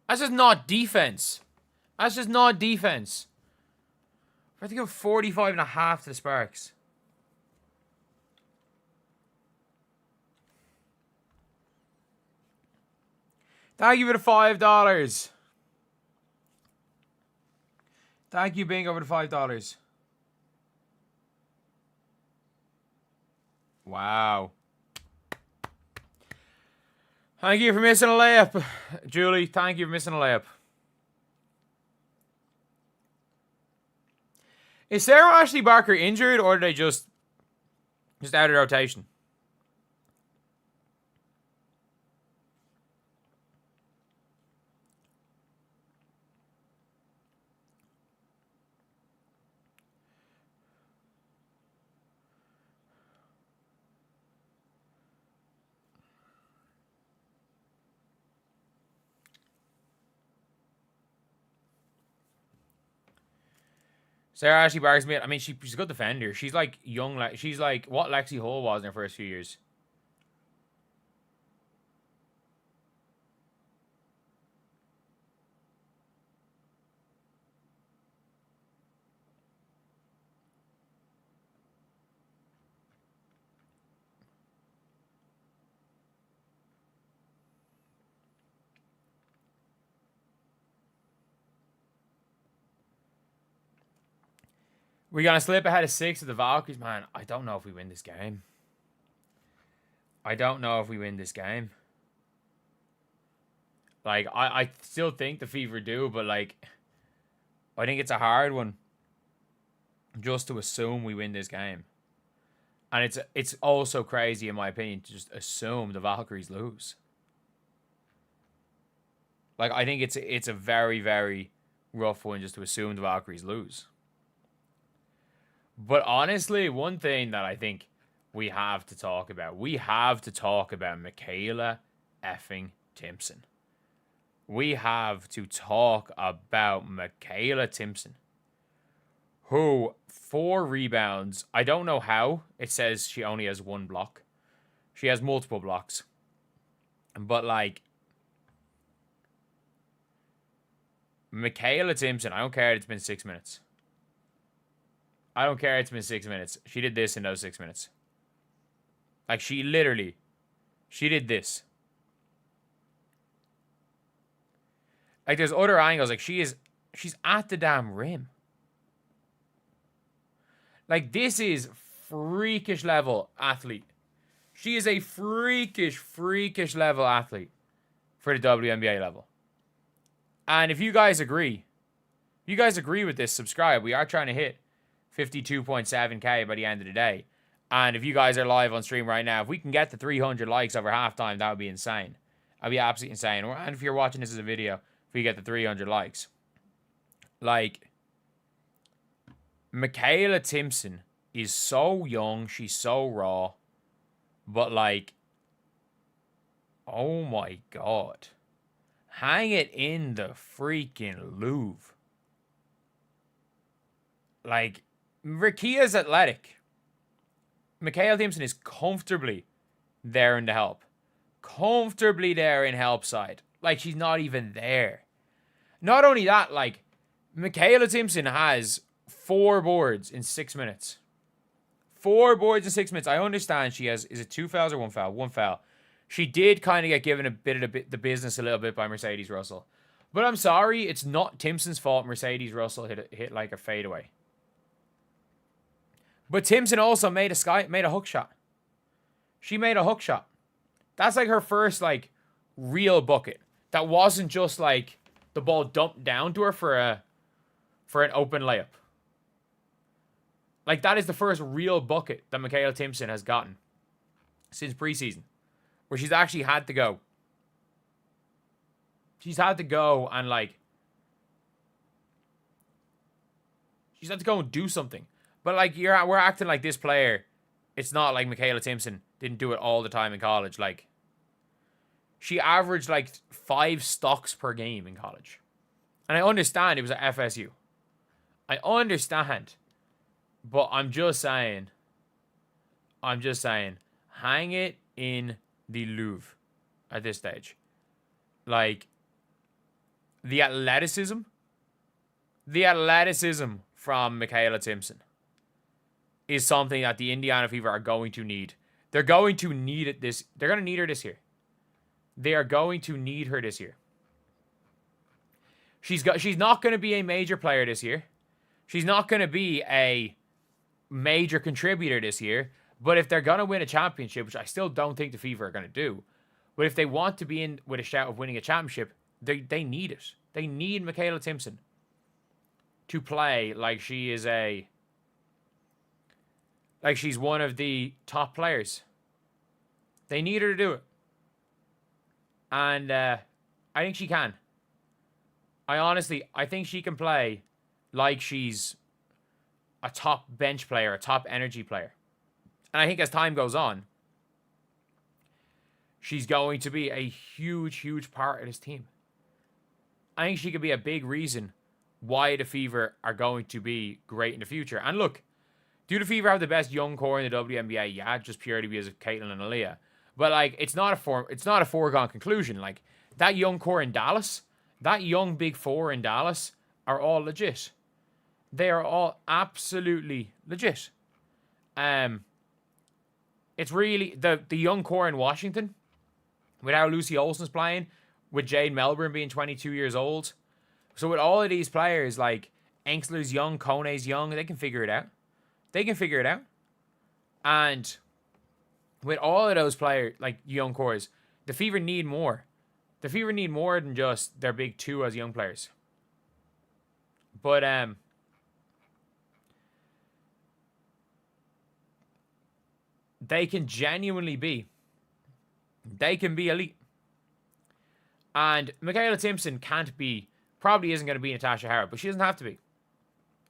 That's just not defense. That's just not defense. I have to give 45.5 to the Sparks. Thank you for the $5. Thank you, Bing, over the $5. Wow. Thank you for missing a layup, Julie. Thank you for missing a layup. Is Sarah Ashley Barker injured, or are they just out of rotation? Sarah Ashley Barker's made. I mean, she's a good defender. She's like young. She's like what Lexi Hull was in her first few years. We're going to slip ahead of 6 of the Valkyries. Man, I don't know if we win this game. I don't know if we win this game. Like, I still think the Fever do, but, like, I think it's a hard one just to assume we win this game. And it's also crazy, in my opinion, to just assume the Valkyries lose. Like, I think it's a very, very rough one just to assume the Valkyries lose. But honestly, one thing that I think we have to talk about Michaela effing Timson. We have to talk about Michaela Timson, who 4 rebounds. I don't know how. It says she only has 1 block. She has multiple blocks. But, like, Michaela Timson, I don't care it's been 6 minutes. I don't care it's been 6 minutes. She did this in those 6 minutes. Like, she did this. Like, there's other angles. Like, she's at the damn rim. Like, this is freakish level athlete. She is a freakish level athlete for the WNBA level. And if you guys agree with this, subscribe. We are trying to hit 52.7k by the end of the day. And if you guys are live on stream right now, if we can get to 300 likes over halftime, that would be insane. That'd be absolutely insane. And if you're watching this as a video, if we get to 300 likes. Like, Michaela Timson is so young. She's so raw. But, like, oh my God. Hang it in the freaking Louvre. Like, Rakia's athletic. Michaela Timson is comfortably there in the help. Comfortably there in help side. Like, she's not even there. Not only that, like, Michaela Timson has 4 boards in 6 minutes. 4 boards in 6 minutes. I understand she has, is it 2 fouls or 1 foul? 1 foul. She did kind of get given a bit of the business a little bit by Mercedes Russell. But I'm sorry, it's not Timson's fault Mercedes Russell hit like a fadeaway. But Timson also made a hook shot. She made a hook shot. That's like her first like real bucket. That wasn't just like the ball dumped down to her for an open layup. Like, that is the first real bucket that Michaela Timson has gotten since preseason, where she's actually had to go. She's had to go and, like, she's had to go and do something. But, like, we're acting like this player, it's not like Michaela Timson didn't do it all the time in college. Like, she averaged, like, 5 stocks per game in college. And I understand it was at FSU. I understand. But I'm just saying, hang it in the Louvre at this stage. Like, the athleticism from Michaela Timson is something that the Indiana Fever are going to need. They're going to need it they're going to need her this year. They are going to need her this year. She's not going to be a major player this year. She's not going to be a major contributor this year, but if they're going to win a championship, which I still don't think the Fever are going to do, but if they want to be in with a shout of winning a championship, they need it. They need Michaela Timson to play like she is she's one of the top players. They need her to do it. And I think she can. I think she can play like she's a top bench player, a top energy player. And I think as time goes on, she's going to be a huge, huge part of this team. I think she could be a big reason why the Fever are going to be great in the future. And look, do the Fever have the best young core in the WNBA? Yeah, just purely because of Caitlin and Aaliyah. But like, it's not a foregone conclusion. Like, that young core in Dallas, that young big four in Dallas are all legit. They are all absolutely legit. It's really the young core in Washington, with how Lucy Olsen's playing, with Jade Melbourne being 22 years old. So with all of these players, like Enksler's young, Kone's young, they can figure it out. And with all of those players, like young cores, the Fever need more. The Fever need more than just their big two as young players. But they can genuinely be. They can be elite. And Michaela Timson probably isn't going to be Natasha Howard, but she doesn't have to be.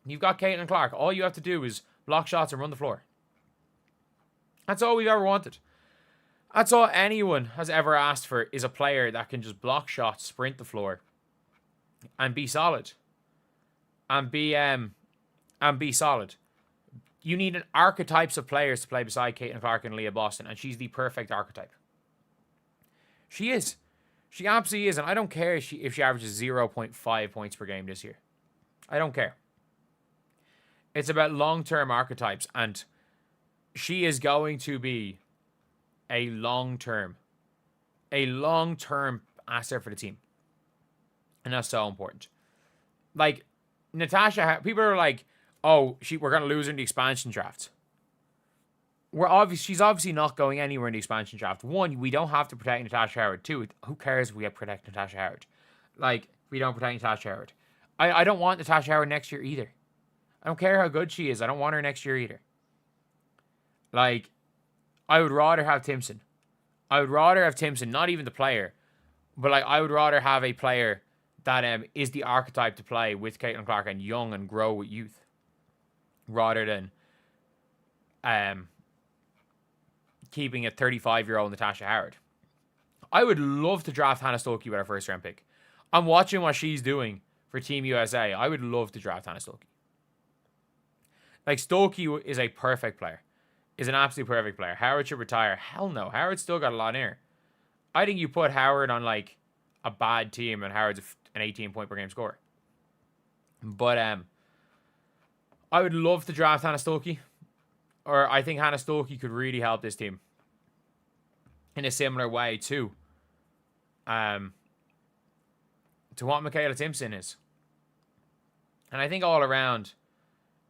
You've got Caitlin Clark. All you have to do is block shots and run the floor. That's all we've ever wanted. That's all anyone has ever asked for, is a player that can just block shots, sprint the floor, and be solid. And be solid. You need an archetypes of players to play beside Caitlin Clark and Leah Boston, and she's the perfect archetype. She is. She absolutely is, and I don't care if she averages 0.5 points per game this year. I don't care. It's about long-term archetypes, and she is going to be a long-term asset for the team. And that's so important. Like, Natasha, people are like, oh, we're going to lose her in the expansion draft. She's obviously not going anywhere in the expansion draft. One, we don't have to protect Natasha Howard. Two, who cares if we protect Natasha Howard? Like, we don't protect Natasha Howard. I don't want Natasha Howard next year either. I don't care how good she is. I don't want her next year either. Like, I would rather have Timson. Not even the player. But, like, I would rather have a player that is the archetype to play with Caitlin Clark and young and grow with youth. Rather than keeping a 35-year-old Natasha Howard. I would love to draft Hannah Stuelke with our first-round pick. I'm watching what she's doing for Team USA. I would love to draft Hannah Stuelke. Like, Stuelke is a perfect player. Is an absolute perfect player. Howard should retire. Hell no. Howard's still got a lot in her. I think you put Howard on, like, a bad team and Howard's an 18-point-per-game scorer. But, I would love to draft Hannah Stuelke. or I think Hannah Stuckey could really help this team in a similar way to what Michaela Timson is. And I think all around,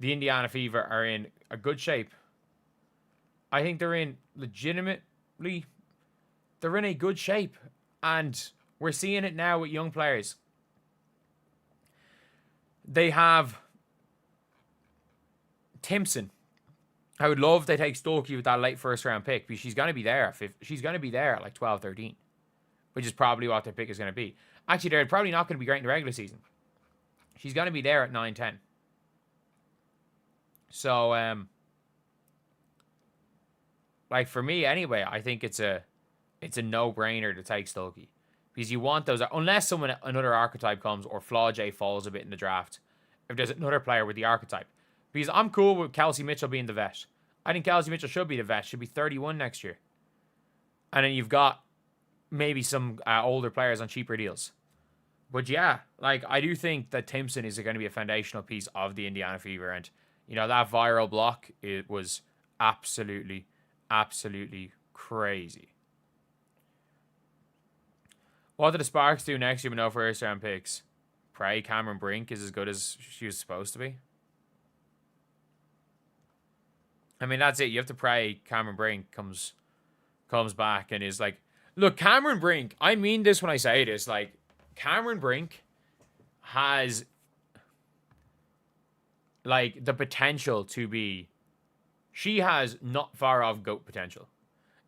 the Indiana Fever are in a good shape. I think they're in they're in a good shape. And we're seeing it now with young players. They have Timson. I would love if they take Stuckey with that late first round pick, because she's going to be there. She's going to be there at like 12, 13, which is probably what their pick is going to be. Actually, they're probably not going to be great in the regular season. She's going to be there at 9, 10. So, like for me anyway, I think it's a no-brainer to take Stuckey, because you want those, unless another archetype comes or Flaw J falls a bit in the draft. If there's another player with the archetype, because I'm cool with Kelsey Mitchell being the vet. I think Kelsey Mitchell should be the vet. Should be 31 next year, and then you've got maybe some older players on cheaper deals. But yeah, like I do think that Timson is going to be a foundational piece of the Indiana Fever, and you know that viral block, it was absolutely crazy. What did the Sparks do next year with no first round picks? Pray Cameron Brink is as good as she was supposed to be. I mean, that's it. You have to pray Cameron Brink comes back and is like, look, Cameron Brink, I mean this when I say this, like, Cameron Brink has, like, the potential to be, she has not far off GOAT potential.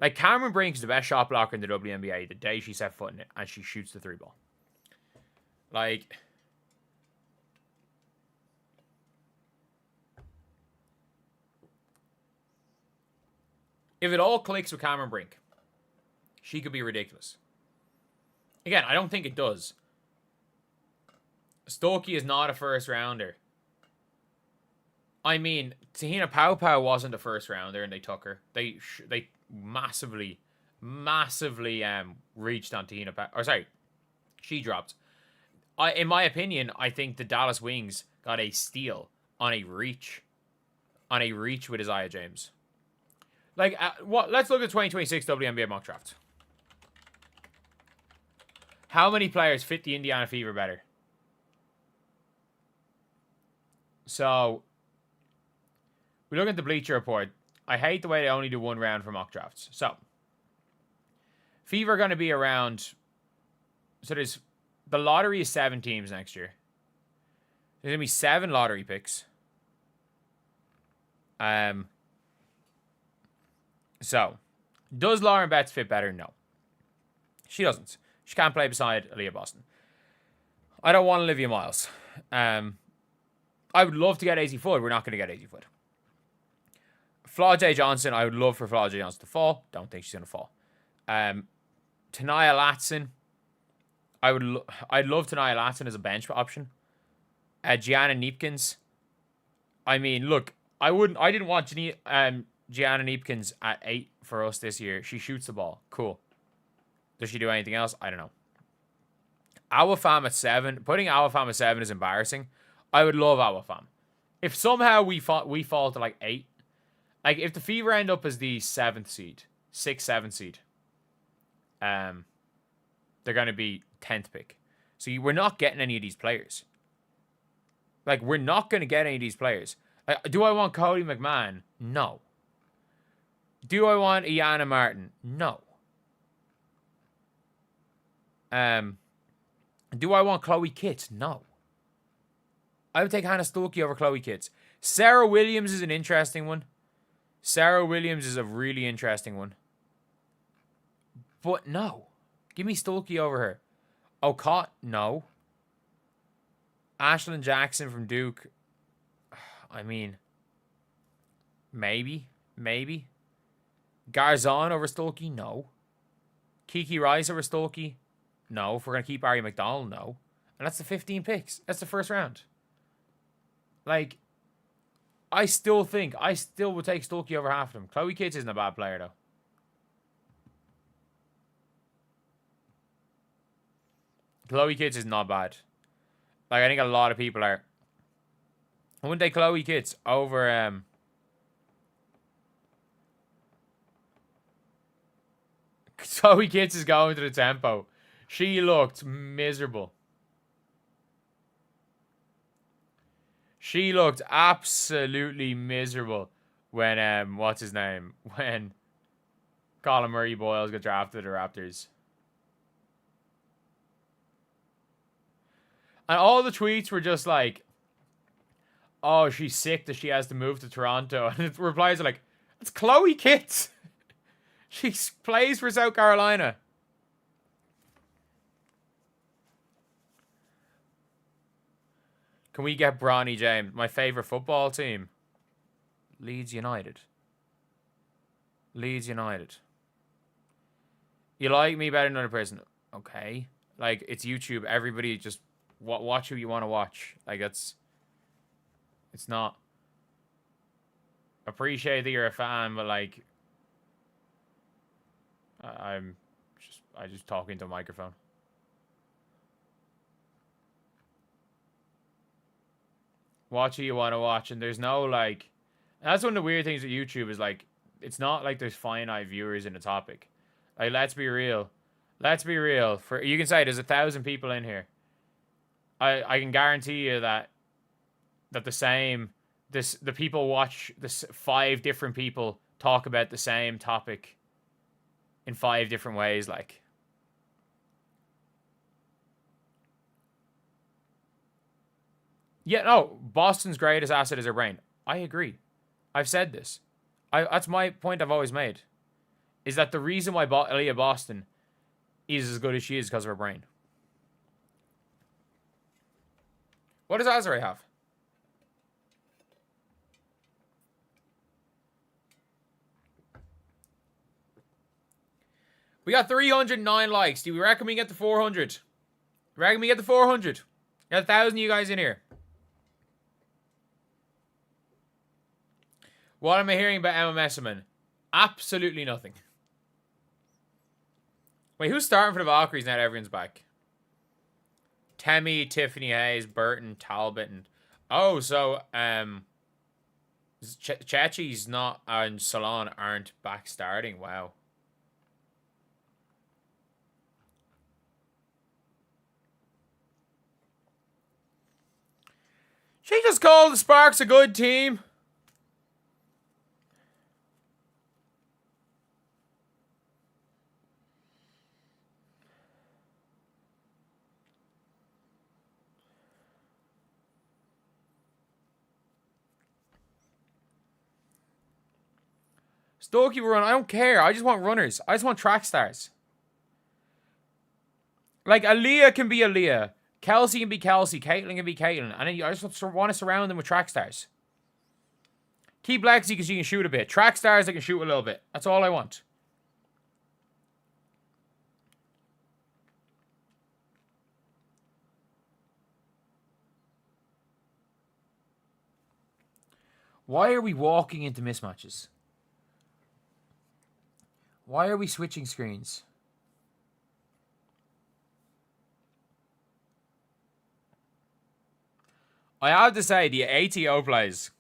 Like, Cameron Brink is the best shot blocker in the WNBA the day she set foot in it, and she shoots the 3-ball. Like, if it all clicks with Cameron Brink, she could be ridiculous. Again, I don't think it does. Stuckey is not a first rounder. I mean, Tahina Pau wasn't a first rounder, and they took her. They massively reached on Tahina Pau. Or sorry, she dropped. In my opinion, I think the Dallas Wings got a steal on a reach with Isaiah James. Like, let's look at 2026 WNBA mock draft. How many players fit the Indiana Fever better? So, we look at the Bleacher Report. I hate the way they only do one round for mock drafts. So, Fever are going to be around... So, the lottery is 7 teams next year. There's going to be 7 lottery picks. So, does Lauren Betts fit better? No. She doesn't. She can't play beside Aaliyah Boston. I don't want Olivia Miles. I would love to get AZ Flood. We're not going to get AZ Flood. Flaw J. Johnson. I would love for Flaw J. Johnson to fall. Don't think she's going to fall. Tanaya Latson. I'd love Tanaya Latson as a bench option. Gianna Neepkins. I mean, look, I didn't want Gianna Neepkins at 8 for us this year. She shoots the ball. Cool. Does she do anything else? I don't know. Awafam at 7. Putting Awafam at 7 is embarrassing. I would love Awafam. If somehow we fall to like 8, like if the Fever end up as the 7th seed, 6th, 7th seed, they're going to be 10th pick. So we're not getting any of these players. Like, we're not going to get any of these players. Do I want Cody McMahon? No. Do I want Iana Martin? No. Do I want Chloe Kitts? No. I would take Hannah Stuckey over Chloe Kitts. Sarah Williams is an interesting one. Sarah Williams is a really interesting one. But no. Give me Stuckey over her. Ocott? No. Ashlyn Jackson from Duke. I mean, maybe. Garzon over Stuckey? No. Kiki Rice over Stuckey? No. If we're going to keep Ari McDonald? No. And that's the 15 picks. That's the first round. Like, I still would take Stuckey over half of them. Chloe Kitts isn't a bad player, though. Chloe Kitts is not bad. Like, I think a lot of people are. I wouldn't take Chloe Kitts over Zoe Kitts is going to the tempo. She looked miserable. She looked absolutely miserable when, what's his name? When Colin Murray Boyles got drafted to the Raptors. And all the tweets were just like, oh, she's sick that she has to move to Toronto. And the replies are like, it's Chloe Kitts. She plays for South Carolina. Can we get Bronny James? My favorite football team. Leeds United. Leeds United. You like me better than another person? Okay. Like, it's YouTube. Everybody just watch who you want to watch. Like, it's not. Appreciate that you're a fan, but like, I just talking to a microphone. Watch who you want to watch, and there's no like. That's one of the weird things with YouTube is like, it's not like there's finite viewers in a topic. Like, let's be real. Let's be real. For you can say there's 1,000 people in here. I can guarantee you that the people watch this 5 different people talk about the same topic in 5 different ways. Like, yeah, no, Boston's greatest asset is her brain. I agree. I've said this. That's my point I've always made. Is that the reason why Aaliyah Boston is as good as she is because of her brain. What does Azare have? We got 309 likes. Do we reckon we get to 400? Reckon we get to 400? Got 1,000 of you guys in here. What am I hearing about Emma Messerman? Absolutely nothing. Wait, who's starting for the Valkyries now that everyone's back? Temi, Tiffany Hayes, Burton, Talbot, and... Oh, so, Chachi's not, and Salon aren't back starting. Wow. She just called the Sparks a good team. Stokey will run. I don't care. I just want runners. I just want track stars. Like, Aaliyah can be Aaliyah. Kelsey can be Kelsey. Caitlyn can be Caitlyn. And then I just want to surround them with track stars. Keep Lexi because she can shoot a bit. Track stars that can shoot a little bit. That's all I want. Why are we walking into mismatches? Why are we switching screens? I have to say, the ATO plays.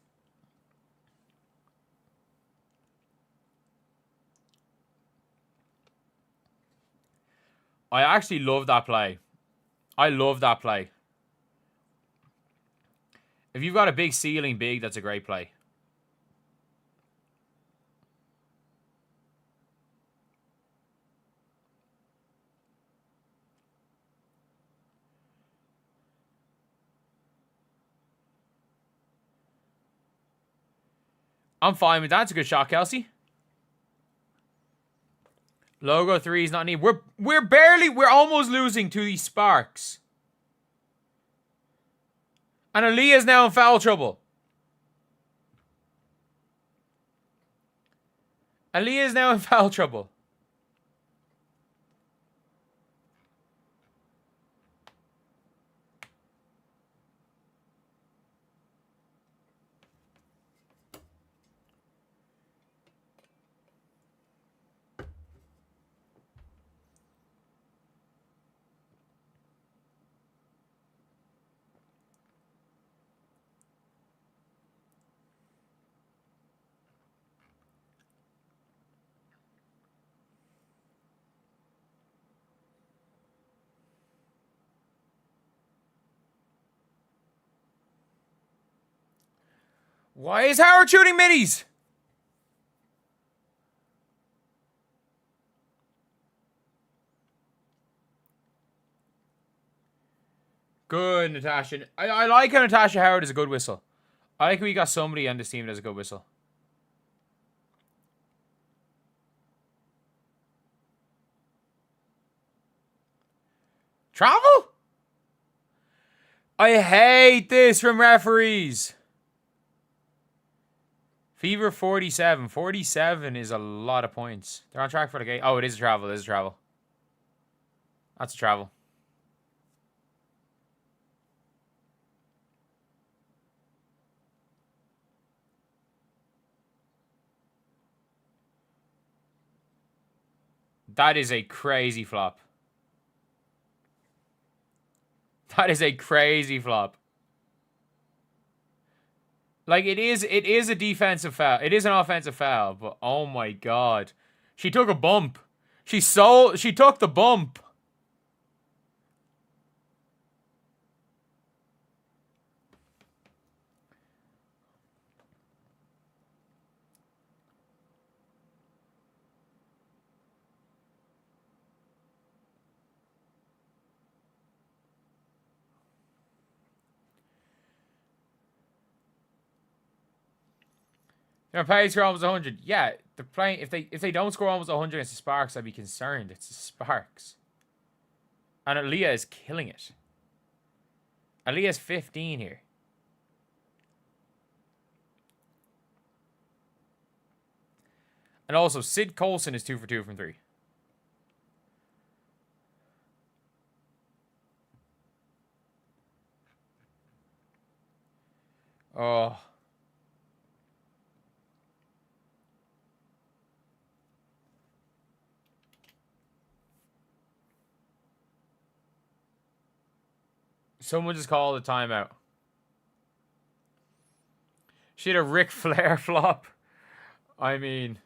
I actually love that play. I love that play. If you've got a big ceiling big, that's a great play. I'm fine with that. It's a good shot, Kelsey. Logo 3 is not needed. We're almost losing to the Sparks. And Aaliyah's now in foul trouble. Aaliyah's now in foul trouble. Why is Howard shooting middies? Good, Natasha. I like how Natasha Howard is a good whistle. I like we got somebody on this team that has a good whistle. Travel? I hate this from referees. Fever 47. 47 is a lot of points. They're on track for the game. Oh, it is a travel. It is a travel. That's a travel. That is a crazy flop. That is a crazy flop. Like, it is a defensive foul. It is an offensive foul, but oh my god. She took a bump. She took the bump. They're playing score almost 100. Yeah, they're playing. If they don't score almost 100 against the Sparks, I'd be concerned. It's the Sparks, and Aaliyah is killing it. Aaliyah's 15 here. And also, Sid Colson is 2 for 2 from 3. Oh. Someone just called a timeout. She had a Ric Flair flop. I mean...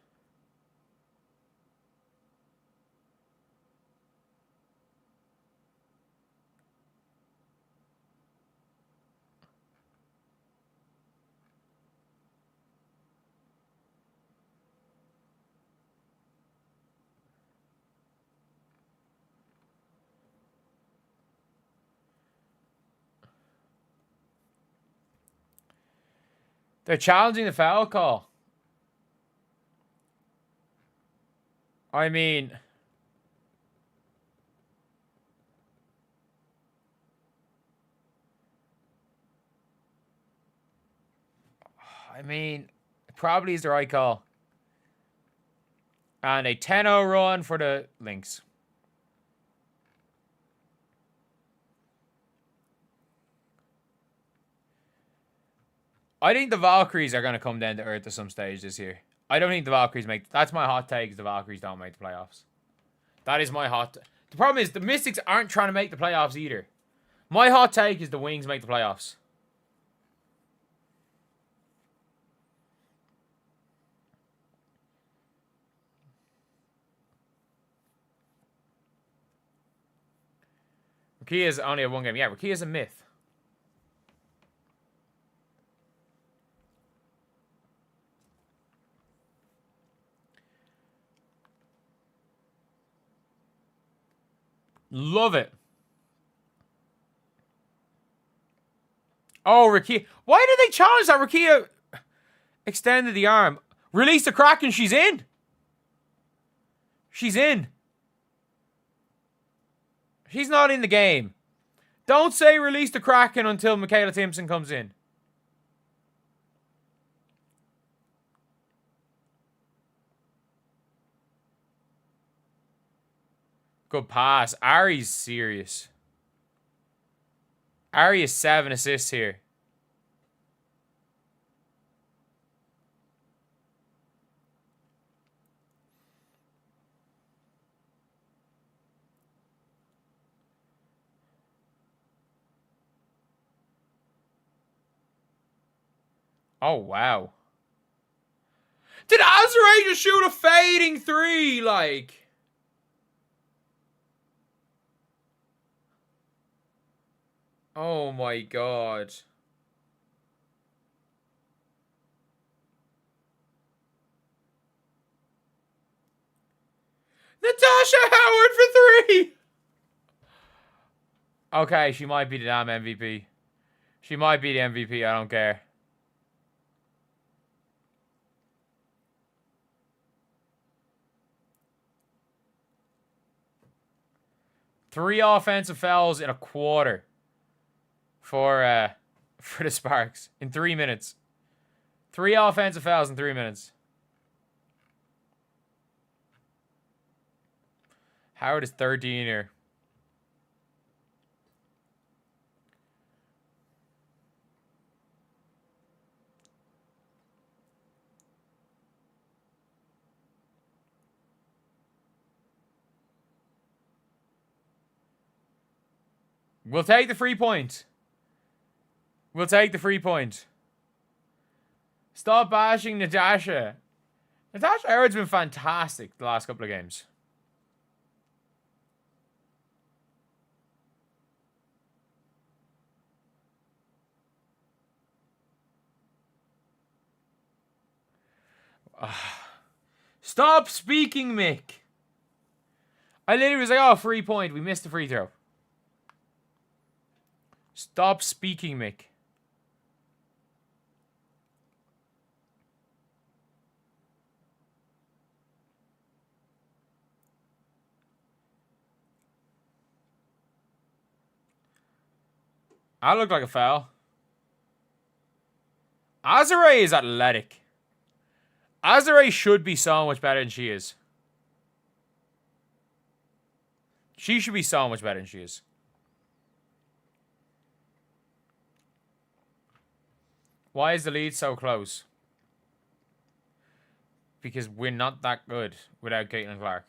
They're challenging the foul call. I mean... it probably is the right call. And a 10-0 run for the Lynx. I think the Valkyries are going to come down to earth at some stage this year. I don't think the Valkyries make... That's my hot take, is the Valkyries don't make the playoffs. That is my hot... The problem is the Mystics aren't trying to make the playoffs either. My hot take is the Wings make the playoffs. Rakia's only a 1 game. Yeah, Rakia's a myth. Love it. Oh, Rakia. Why did they challenge that? Rakia extended the arm. Release the Kraken. She's in. She's in. She's not in the game. Don't say release the Kraken until Michaela Timson comes in. Good pass. Ari's serious. Ari is 7 assists here. Oh, wow. Did Azure just shoot a fading 3? Like... Oh my god. Natasha Howard for 3. Okay, she might be the damn MVP. She might be the MVP. I don't care. Three offensive fouls in a quarter for the Sparks in 3 minutes. 3 offensive fouls in 3 minutes. Howard is 13 here. We'll take the 3 point. We'll take the 3 point. Stop bashing Natasha. Natasha Howard's been fantastic the last couple of games. Stop speaking, Mick. I literally was like, oh, 3 point. We missed the free throw. Stop speaking, Mick. I look like a foul. Azare is athletic. Azare should be so much better than she is. She should be so much better than she is. Why is the lead so close? Because we're not that good without Caitlin Clark.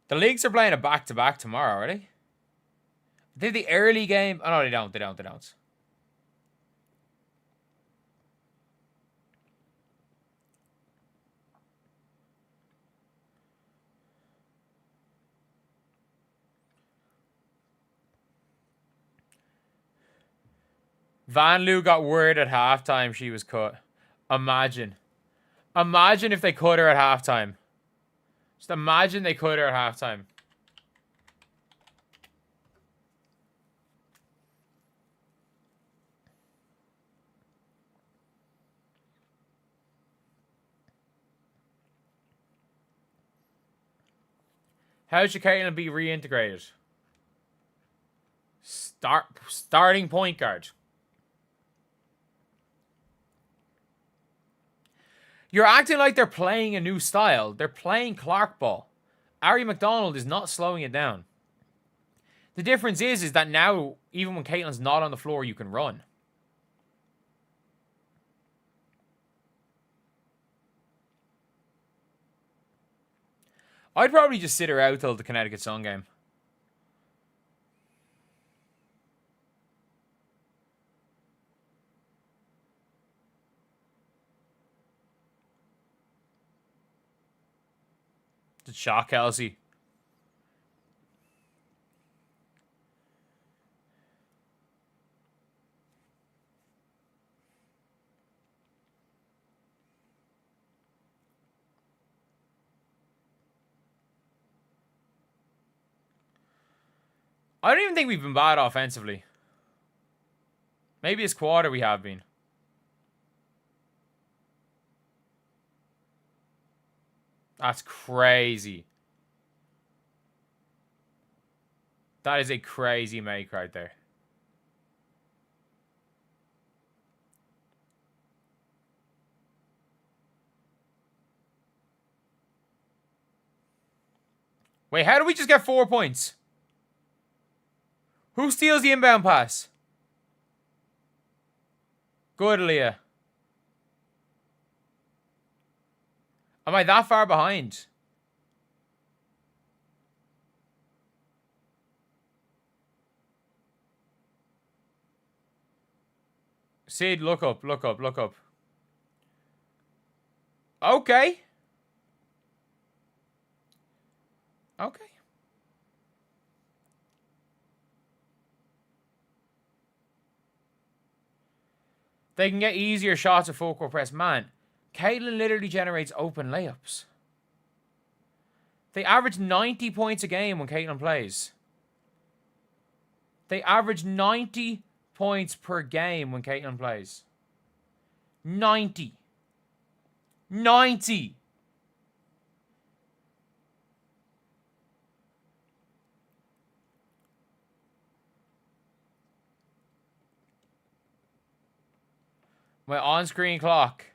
The Leagues are playing a back-to-back tomorrow, are they? Did the early game? Oh, no, they don't. They don't. Van Loo got word at halftime she was cut. Imagine. Imagine if they cut her at halftime. Just imagine they cut her at halftime. How should Caitlin be reintegrated? Starting point guard. You're acting like they're playing a new style. They're playing Clark ball. Ari McDonald is not slowing it down. The difference is that now, even when Caitlin's not on the floor, you can run. I'd probably just sit her out till the Connecticut Sun game. To shock Kelsey. I don't even think we've been bad offensively. Maybe this quarter we have been. That's crazy. That is a crazy make right there. Wait, how do we just get 4 points? Who steals the inbound pass? Good, Leah. Am I that far behind? Sid, look up. Okay. Okay. They can get easier shots at full court press. Man, Caitlin literally generates open layups. They average 90 points a game when Caitlin plays. They average 90 points per game when Caitlin plays. 90. 90. My on-screen clock.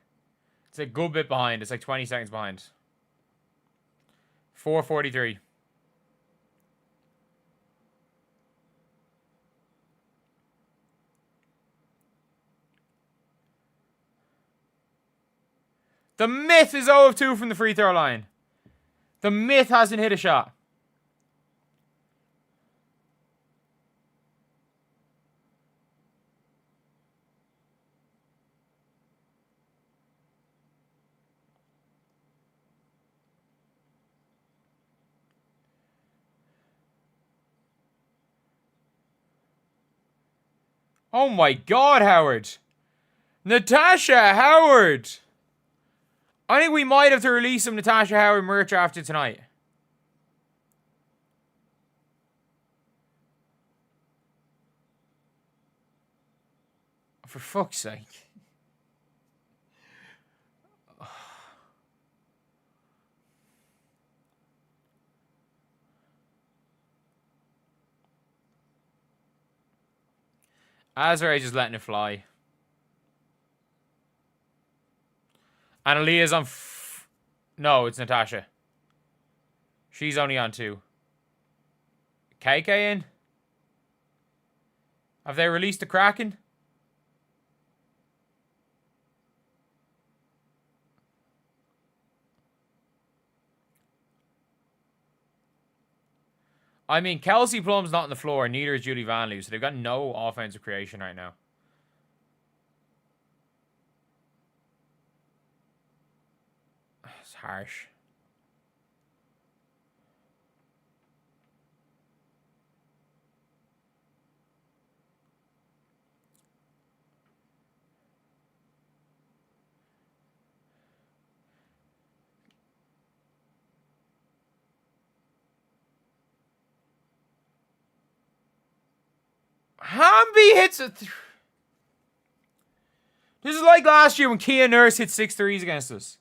It's a good bit behind. It's like 20 seconds behind. 4:43. The Myth is 0 of 2 from the free throw line. The Myth hasn't hit a shot. Oh my God, Howard. Natasha Howard. I think we might have to release some Natasha Howard merch after tonight. For fuck's sake. Azrae just letting it fly. And Aaliyah's on... No, it's Natasha. She's only on 2. KK in? Have they released the Kraken? I mean, Kelsey Plum's not on the floor, neither is Julie Van Leeuw, so they've got no offensive creation right now. It's harsh. Hamby hits a... This is like last year when Kia Nurse hit 6 threes against us.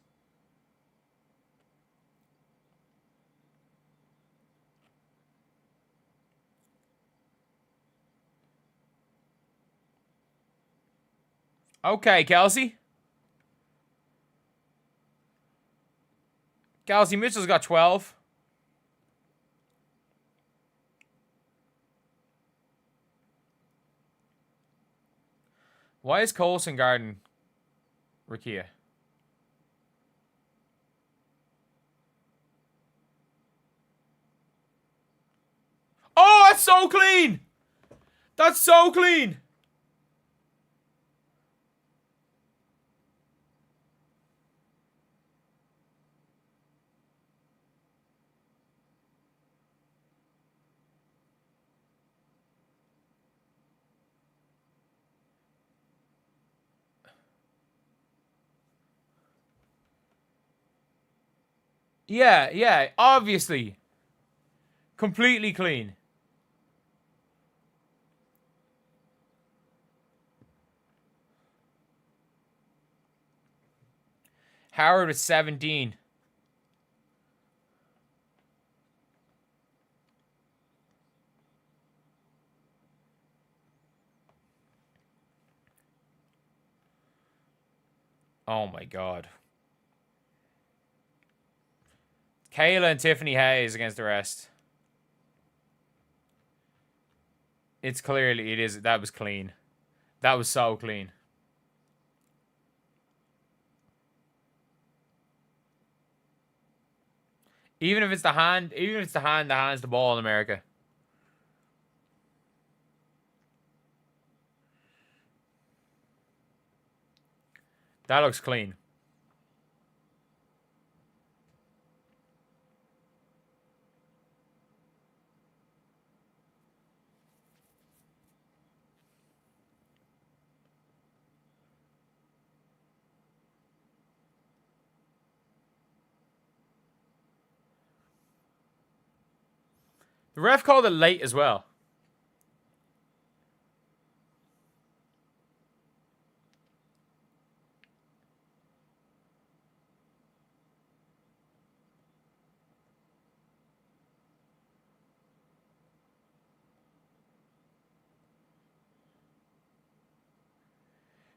Okay, Kelsey. Kelsey Mitchell's got 12. Why is Colson guarding Rakia? Oh, that's so clean! That's so clean! Yeah, obviously. Completely clean. Howard with 17. Oh my God. Kayla and Tiffany Hayes against the rest. It's clearly, it is, that was clean. That was so clean. Even if it's the hand that hands the ball in America. That looks clean. The ref called it late as well.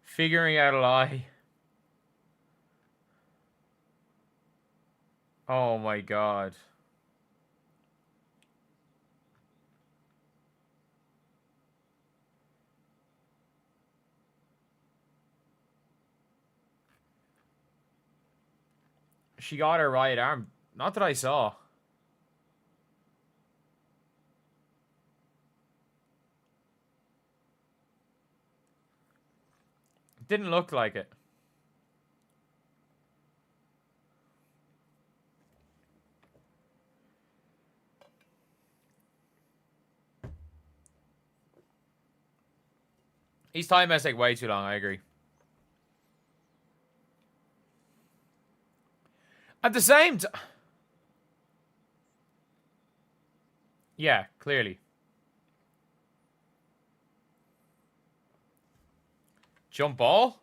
Figuring out a lie. Oh my god. She got her right arm. Not that I saw. Didn't look like it. His time has take way too long, I agree. At the same time... Yeah, clearly. Jump ball?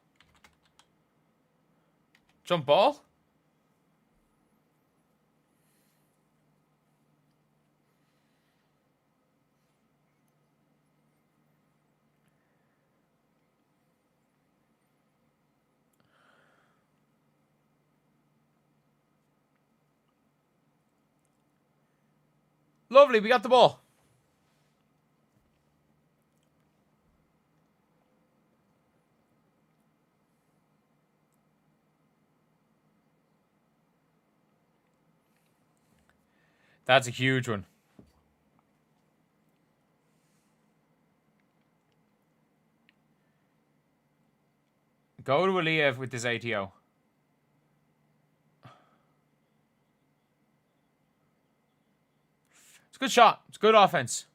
Jump ball? Lovely, we got the ball. That's a huge one. Go to Aliyev with this ATO. It's a good shot. It's good offense.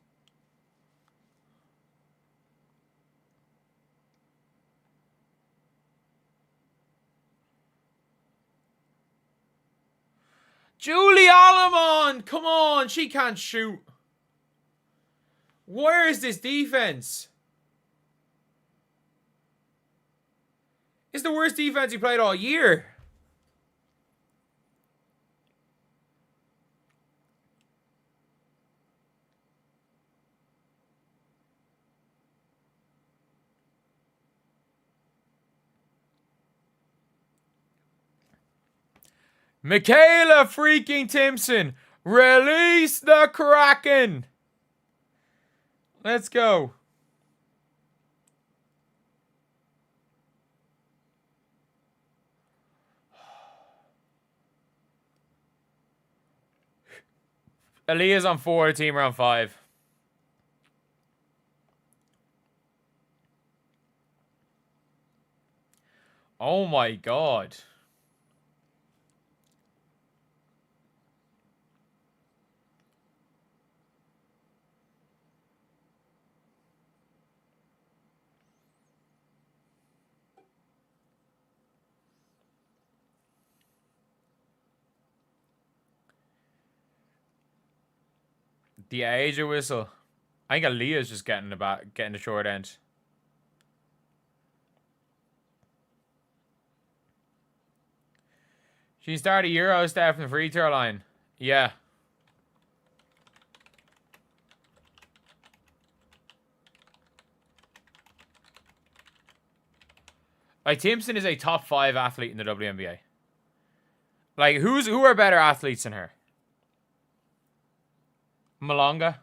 Julie Alamon! Come on! She can't shoot. Where is this defense? It's the worst defense he played all year. Michaela freaking Timson. Release the Kraken. Let's go. Aaliyah's on 4, team round 5. Oh my god. The Asia whistle. I think Aaliyah's just getting the short end. She started Euro step from the free throw line. Yeah. Like, Timson is a top 5 athlete in the WNBA. Like, who are better athletes than her? Malonga.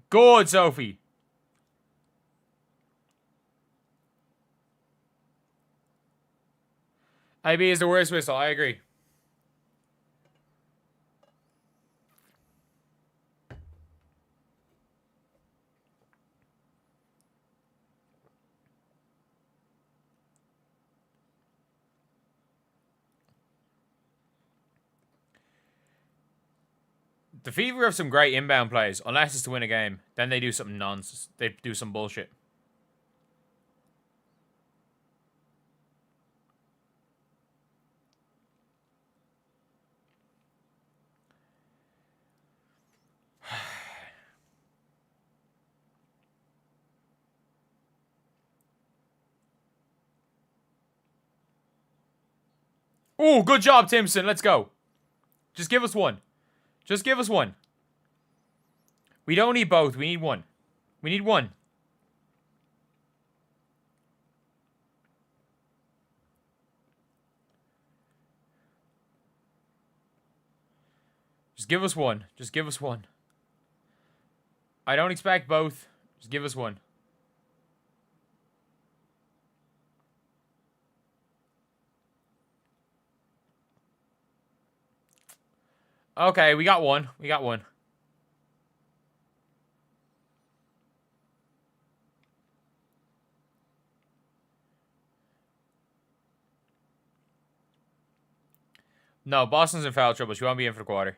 Good, Sophie. IB is the worst whistle. I agree. The Fever have some great inbound plays, unless it's to win a game. Then they do something nonsense. They do some bullshit. Oh, good job, Timson. Let's go. Just give us one. Just give us one. We don't need both. We need one. We need one. Just give us one. Just give us one. I don't expect both. Just give us one. Okay, we got one. We got one. No, Boston's in foul trouble. She won't be in for the quarter.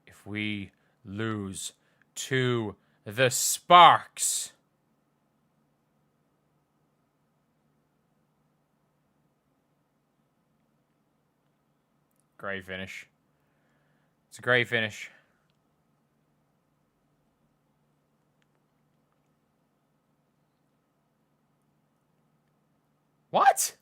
If we lose to the Sparks... Great finish. It's a great finish. What?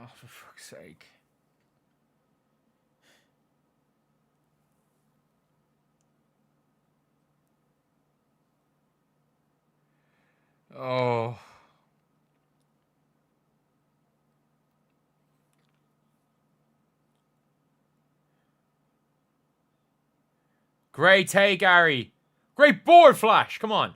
Oh, for fuck's sake. Oh. Great take, Harry. Great board flash. Come on.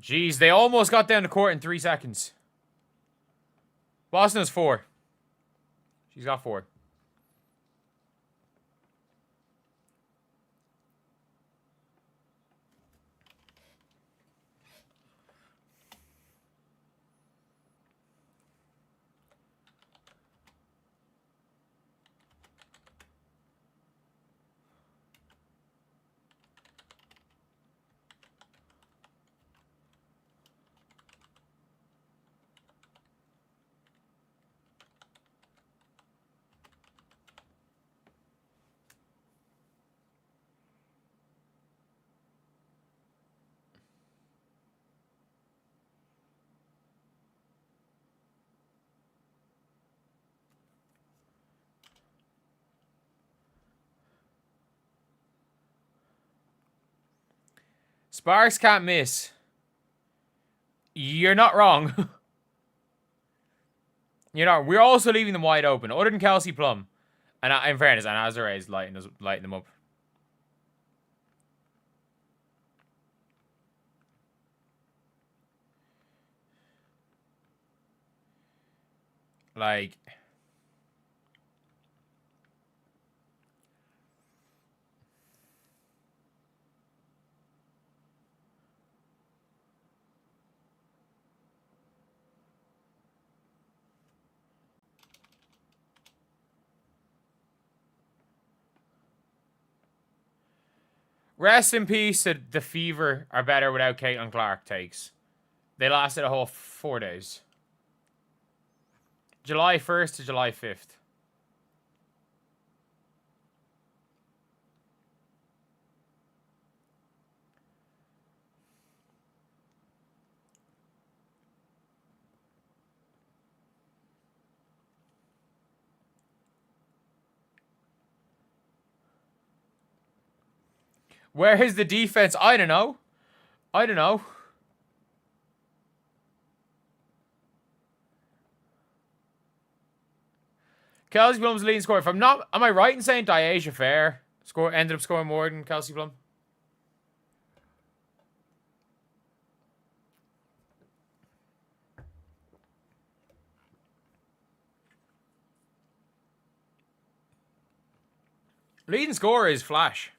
Jeez, they almost got down the court in 3 seconds. Boston has 4. She's got 4. Sparks can't miss. You're not wrong. You're not. We're also leaving them wide open, other than Kelsey Plum. And in fairness, and Azure is lighting them up. Like... Rest in peace, the Fever are better without Caitlin Clark takes. They lasted a whole 4 days. July 1st to July 5th. Where is the defense? I don't know. I don't know. Kelsey Plum's leading scorer. If I'm not, am I right in saying Diasia Fair ended up scoring more than Kelsey Plum? Leading scorer is Flash.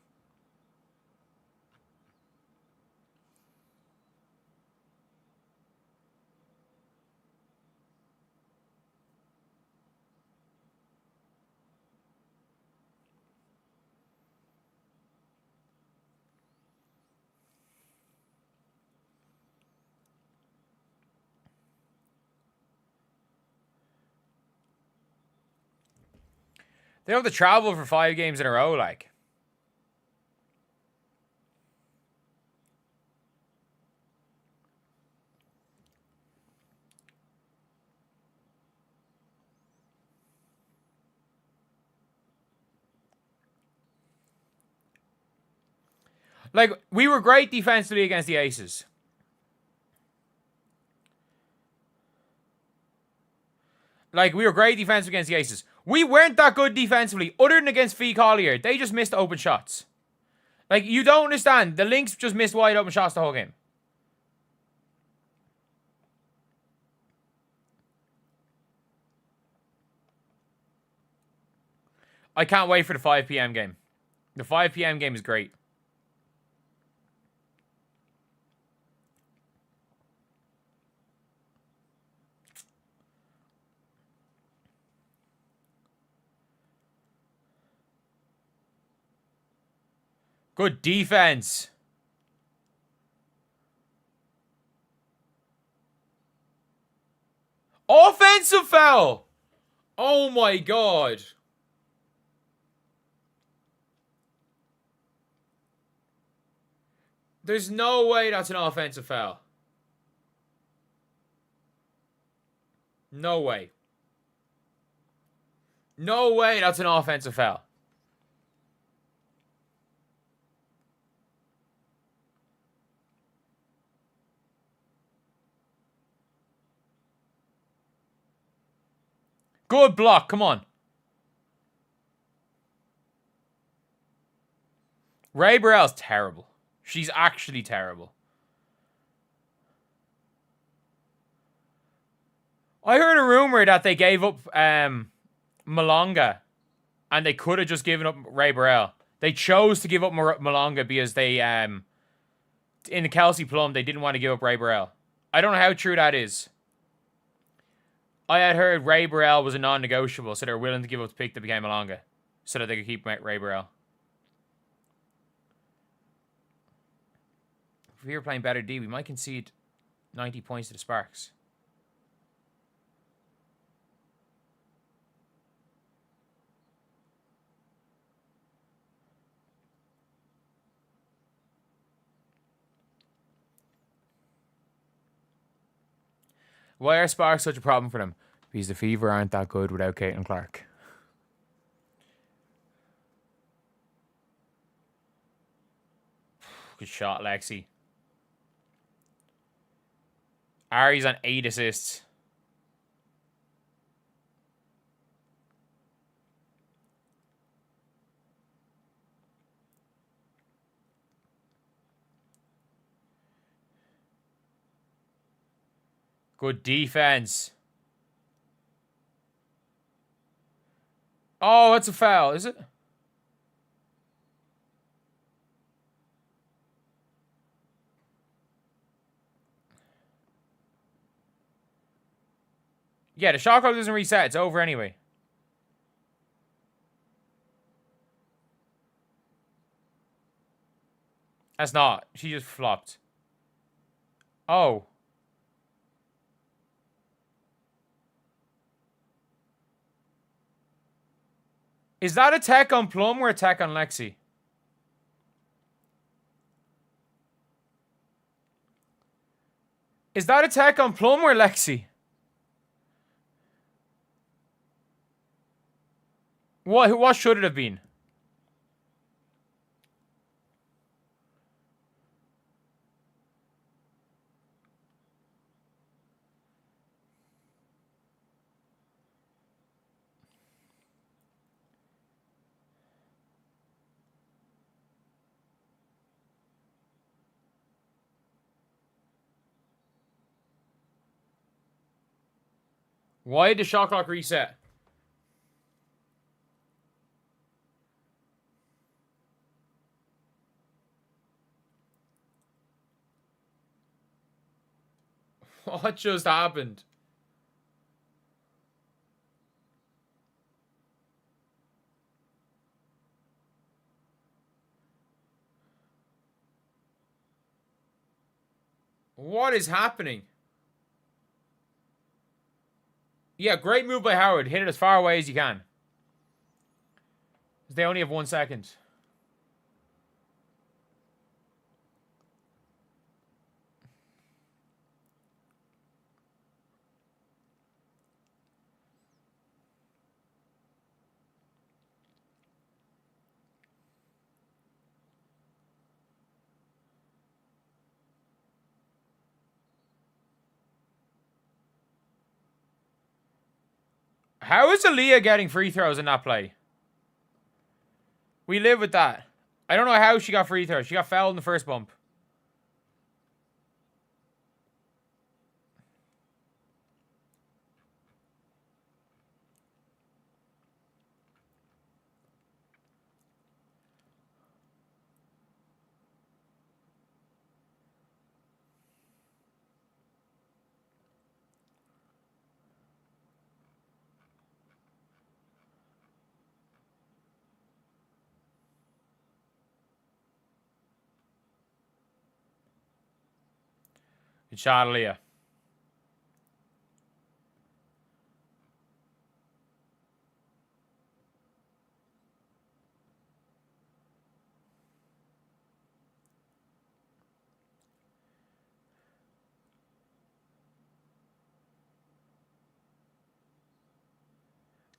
They don't have to travel for 5 games in a row, like. Like, we were great defensively against the Aces. Like, we were great defensively against the Aces. We weren't that good defensively, other than against Fee Collier. They just missed open shots. Like, you don't understand. The Lynx just missed wide open shots the whole game. I can't wait for the 5 p.m. game. The 5 p.m. game is great. Good defense. Offensive foul. Oh my god. There's no way that's an offensive foul. No way. No way that's an offensive foul. Good block. Come on. Ray Burrell's terrible. She's actually terrible. I heard a rumor that they gave up Malonga and they could have just given up Ray Burrell. They chose to give up Malonga because they, in the Kelsey Plum, they didn't want to give up Ray Burrell. I don't know how true that is. I had heard Ray Burrell was a non-negotiable, so they're willing to give up the pick that became Malonga so that they could keep Ray Burrell. If we were playing better D, we might concede 90 points to the Sparks. Why are Sparks such a problem for them? Because the Fever aren't that good without Caitlin Clark. Good shot, Lexi. Ari's on 8 assists. Good defense. Oh, that's a foul, is it? Yeah, the shot clock doesn't reset. It's over anyway. That's not. She just flopped. Oh. Is that a tech on Plum or a tech on Lexi? Is that a tech on Plum or Lexi? What should it have been? Why did the shot clock reset? What just happened? What is happening? Yeah, great move by Howard. Hit it as far away as you can. They only have 1 second. How is Aaliyah getting free throws in that play? We live with that. I don't know how she got free throws. She got fouled in the first bump. Good shot, Aaliyah.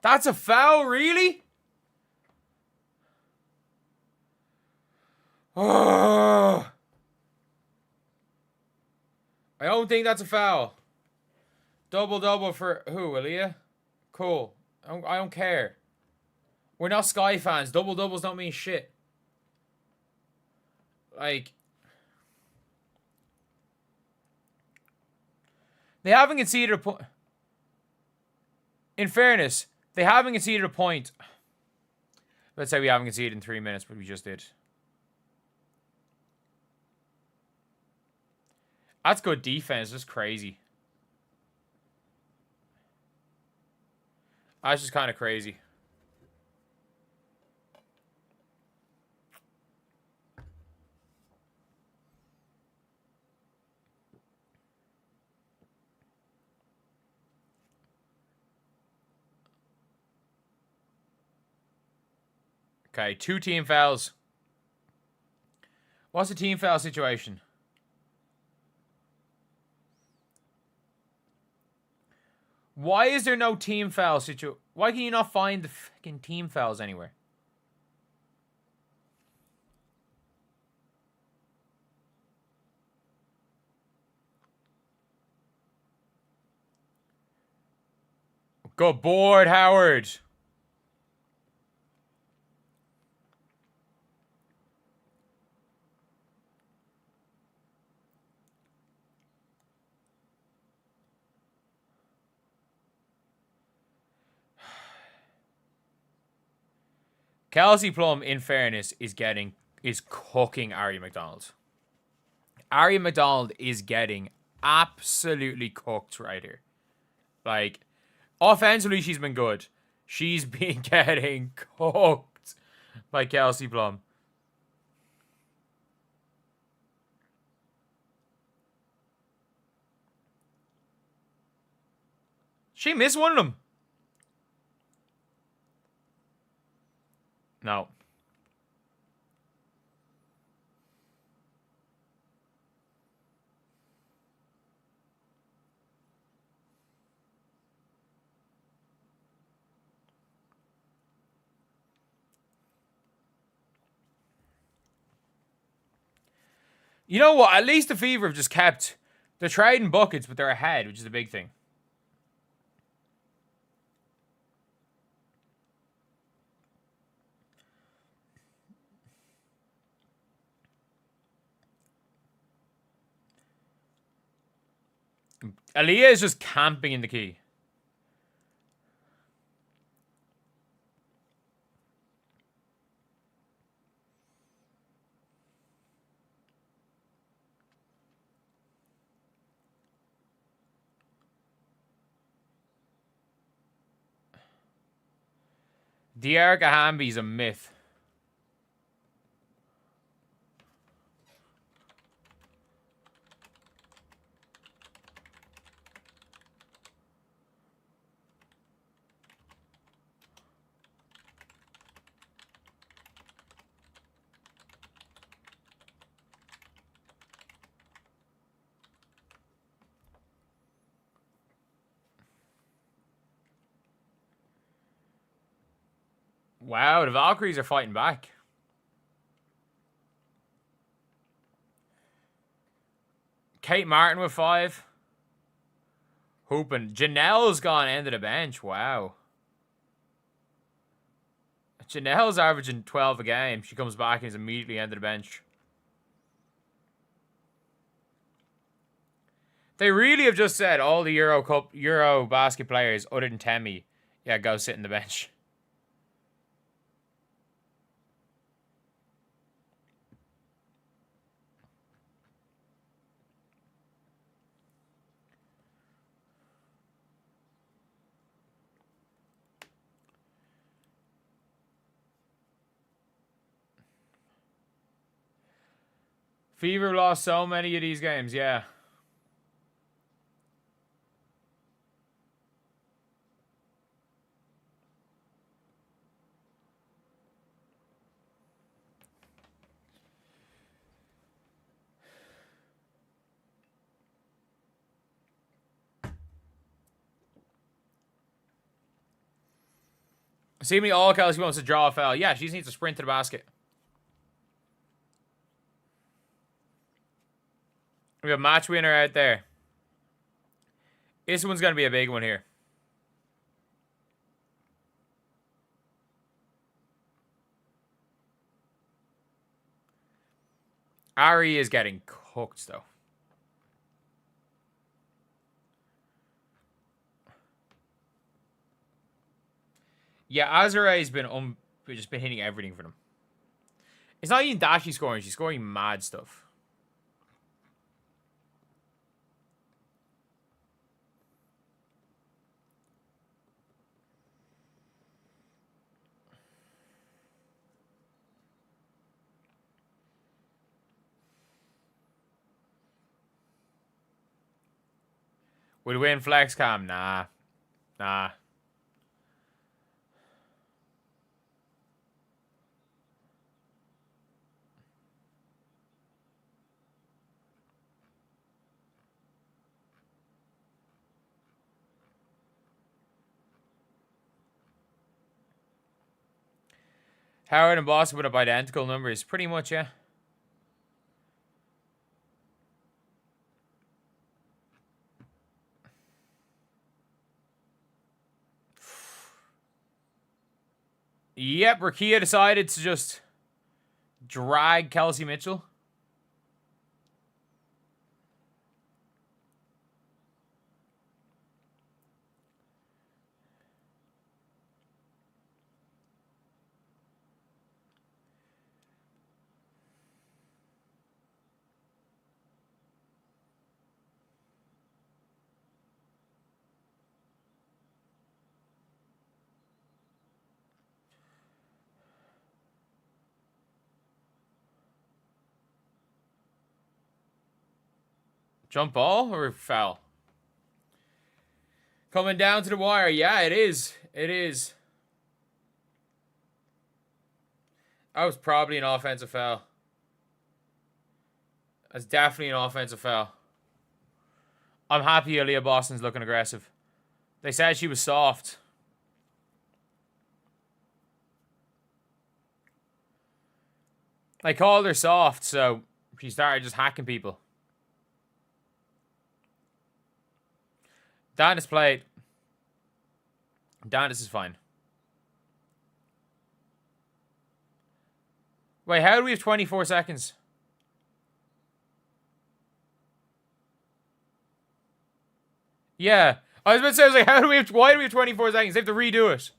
That's a foul, really? Oh. I don't think that's a foul. Double for who, Aaliyah? Cool. I don't care. We're not Sky fans. Doubles don't mean shit. Like, they haven't conceded a point. In fairness, they haven't conceded a point. Let's say we haven't conceded in 3 minutes, but we just did. That's good defense. That's crazy. That's just kind of crazy. Okay, 2 team fouls. What's the team foul situation? Why is there no team foul situation? Why can you not find the fucking team fouls anywhere? Good board, Howard. Kelsey Plum, in fairness, is cooking Ari McDonald. Ari McDonald is getting absolutely cooked right here. Like, offensively, she's been good. She's been getting cooked by Kelsey Plum. She missed one of them. No. You know what? At least the Fever have just kept... They're trading buckets, but they're ahead, which is a big thing. Aaliyah is just camping in the key. De'Erica Hamby's a myth. Wow, the Valkyries are fighting back. Kate Martin with 5. Hooping. Janelle's gone end of the bench. Wow. Janelle's averaging 12 a game. She comes back and is immediately end of the bench. They really have just said all the Euro basket players other than Temi, yeah, go sit in the bench. Fever lost so many of these games, yeah. See me all Kelsey wants to draw a foul. Yeah, she just needs to sprint to the basket. We have a match winner out there. This one's going to be a big one here. Ari is getting cooked, though. Yeah, Azare's been just been hitting everything for them. It's not even that she's scoring. She's scoring mad stuff. Would win flex cam? Nah. Nah. Howard and Boston put up identical numbers. Pretty much, yeah. Yep, Rakia decided to just drag Kelsey Mitchell. Jump ball or foul? Coming down to the wire. Yeah, it is. It is. That was probably an offensive foul. That's definitely an offensive foul. I'm happy Aaliyah Boston's looking aggressive. They said she was soft. They called her soft, so she started just hacking people. Dennis played. Dennis is fine. Wait, how do we have 24 seconds? Yeah. I was about to say, I was like, why do we have 24 seconds? They have to redo it.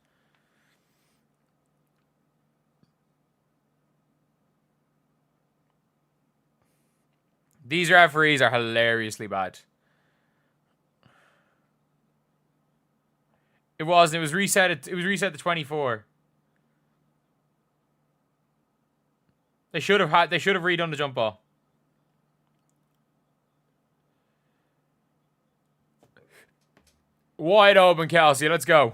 These referees are hilariously bad. It wasn't. It was reset. It was reset to 24. They should have redone the jump ball. Wide open, Kelsey. Let's go.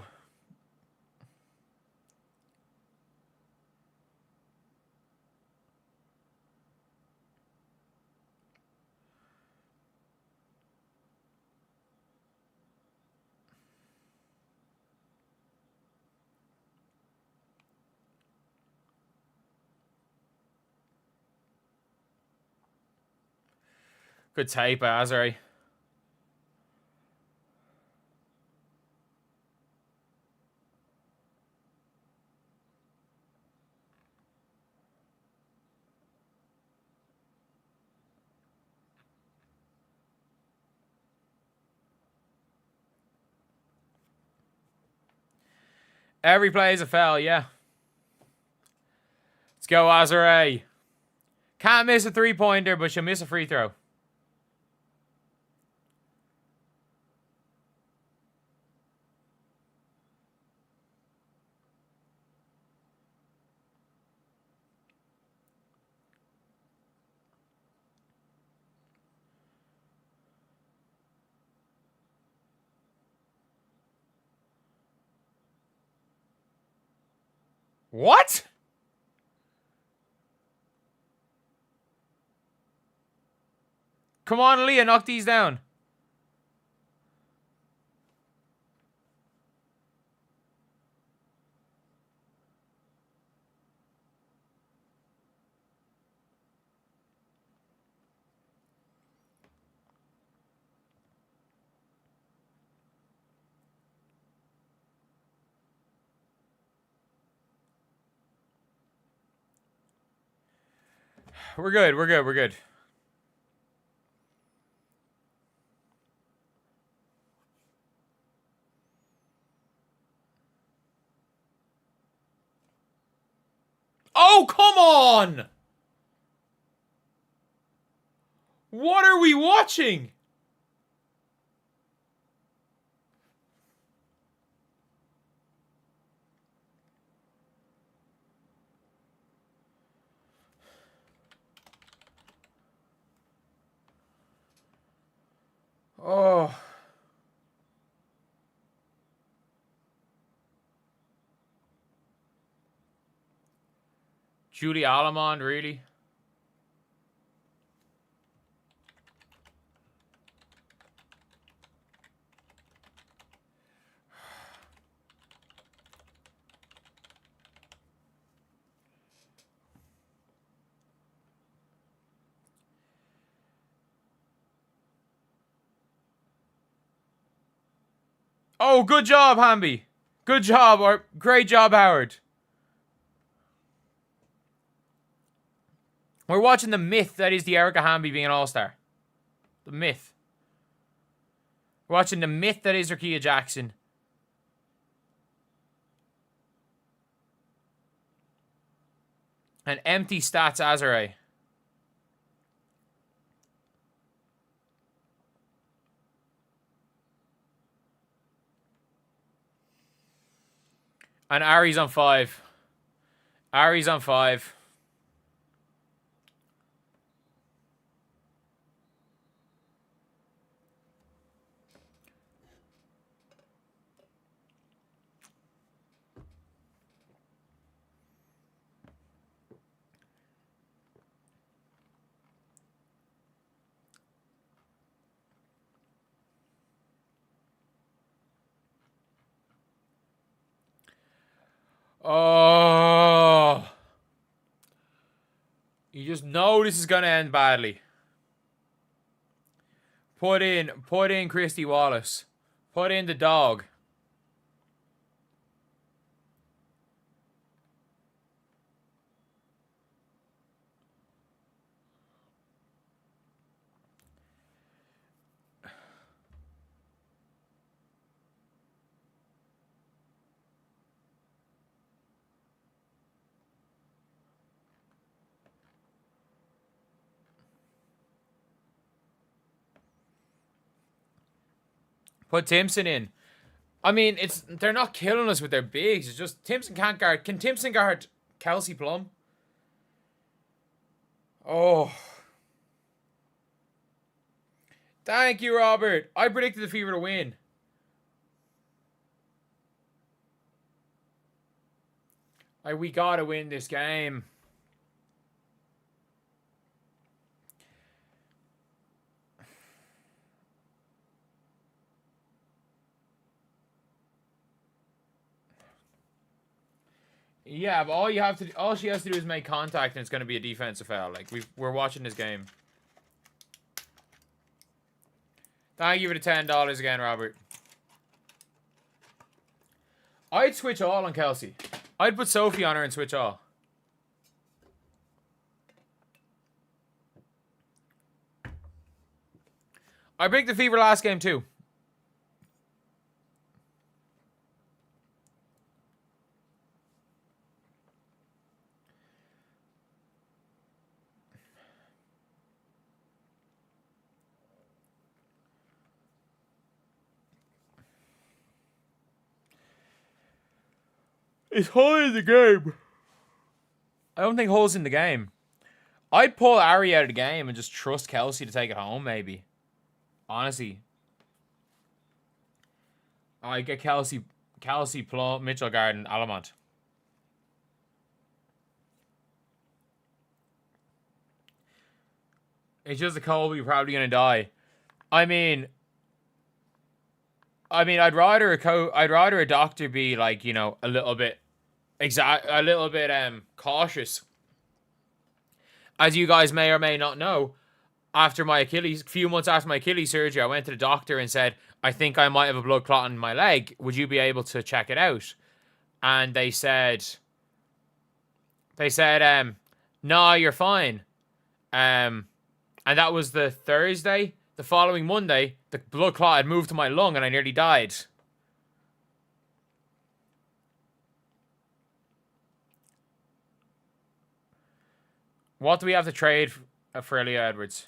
Good tape, Azari. Every play is a foul, yeah. Let's go, Azari. Can't miss a three-pointer, but she'll miss a free throw. What? Come on, Leah, knock these down. We're good, we're good, we're good. Oh, come on! What are we watching? Oh. Julie Alamond, really? Oh, good job, Hamby. Good job, or great job, Howard. We're watching the myth that is the Erica Hamby being an all-star. The myth. We're watching the myth that is Rakia Jackson. And empty stats Azare. And Ari's on 5. Ari's on 5. Oh. You just know this is going to end badly. Put in Christy Wallace. Put in the dog. Put Timson in. I mean, they're not killing us with their bigs. It's just Timson can't guard. Can Timson guard Kelsey Plum? Oh. Thank you, Robert. I predicted the Fever to win. We gotta win this game. Yeah, but all she has to do is make contact, and it's gonna be a defensive foul. Like we're watching this game. Thank you for the $10 again, Robert. I'd switch all on Kelsey. I'd put Sophie on her and switch all. I picked the Fever last game too. It's Hull in the game. I don't think Hull's in the game. I'd pull Ari out of the game and just trust Kelsey to take it home, maybe. Honestly. I get Kelsey, Plum, Mitchell Garden, Alamont. It's just a cold, you're probably gonna die. I mean, I'd rather a doctor be like, you know, a little bit cautious. As you guys may or may not know, after my few months after my Achilles surgery, I went to the doctor and said, I think I might have a blood clot in my leg. Would you be able to check it out? And they said, no, you're fine. And that was the Thursday. The following Monday, the blood clot had moved to my lung and I nearly died. What do we have to trade for Elia Edwards?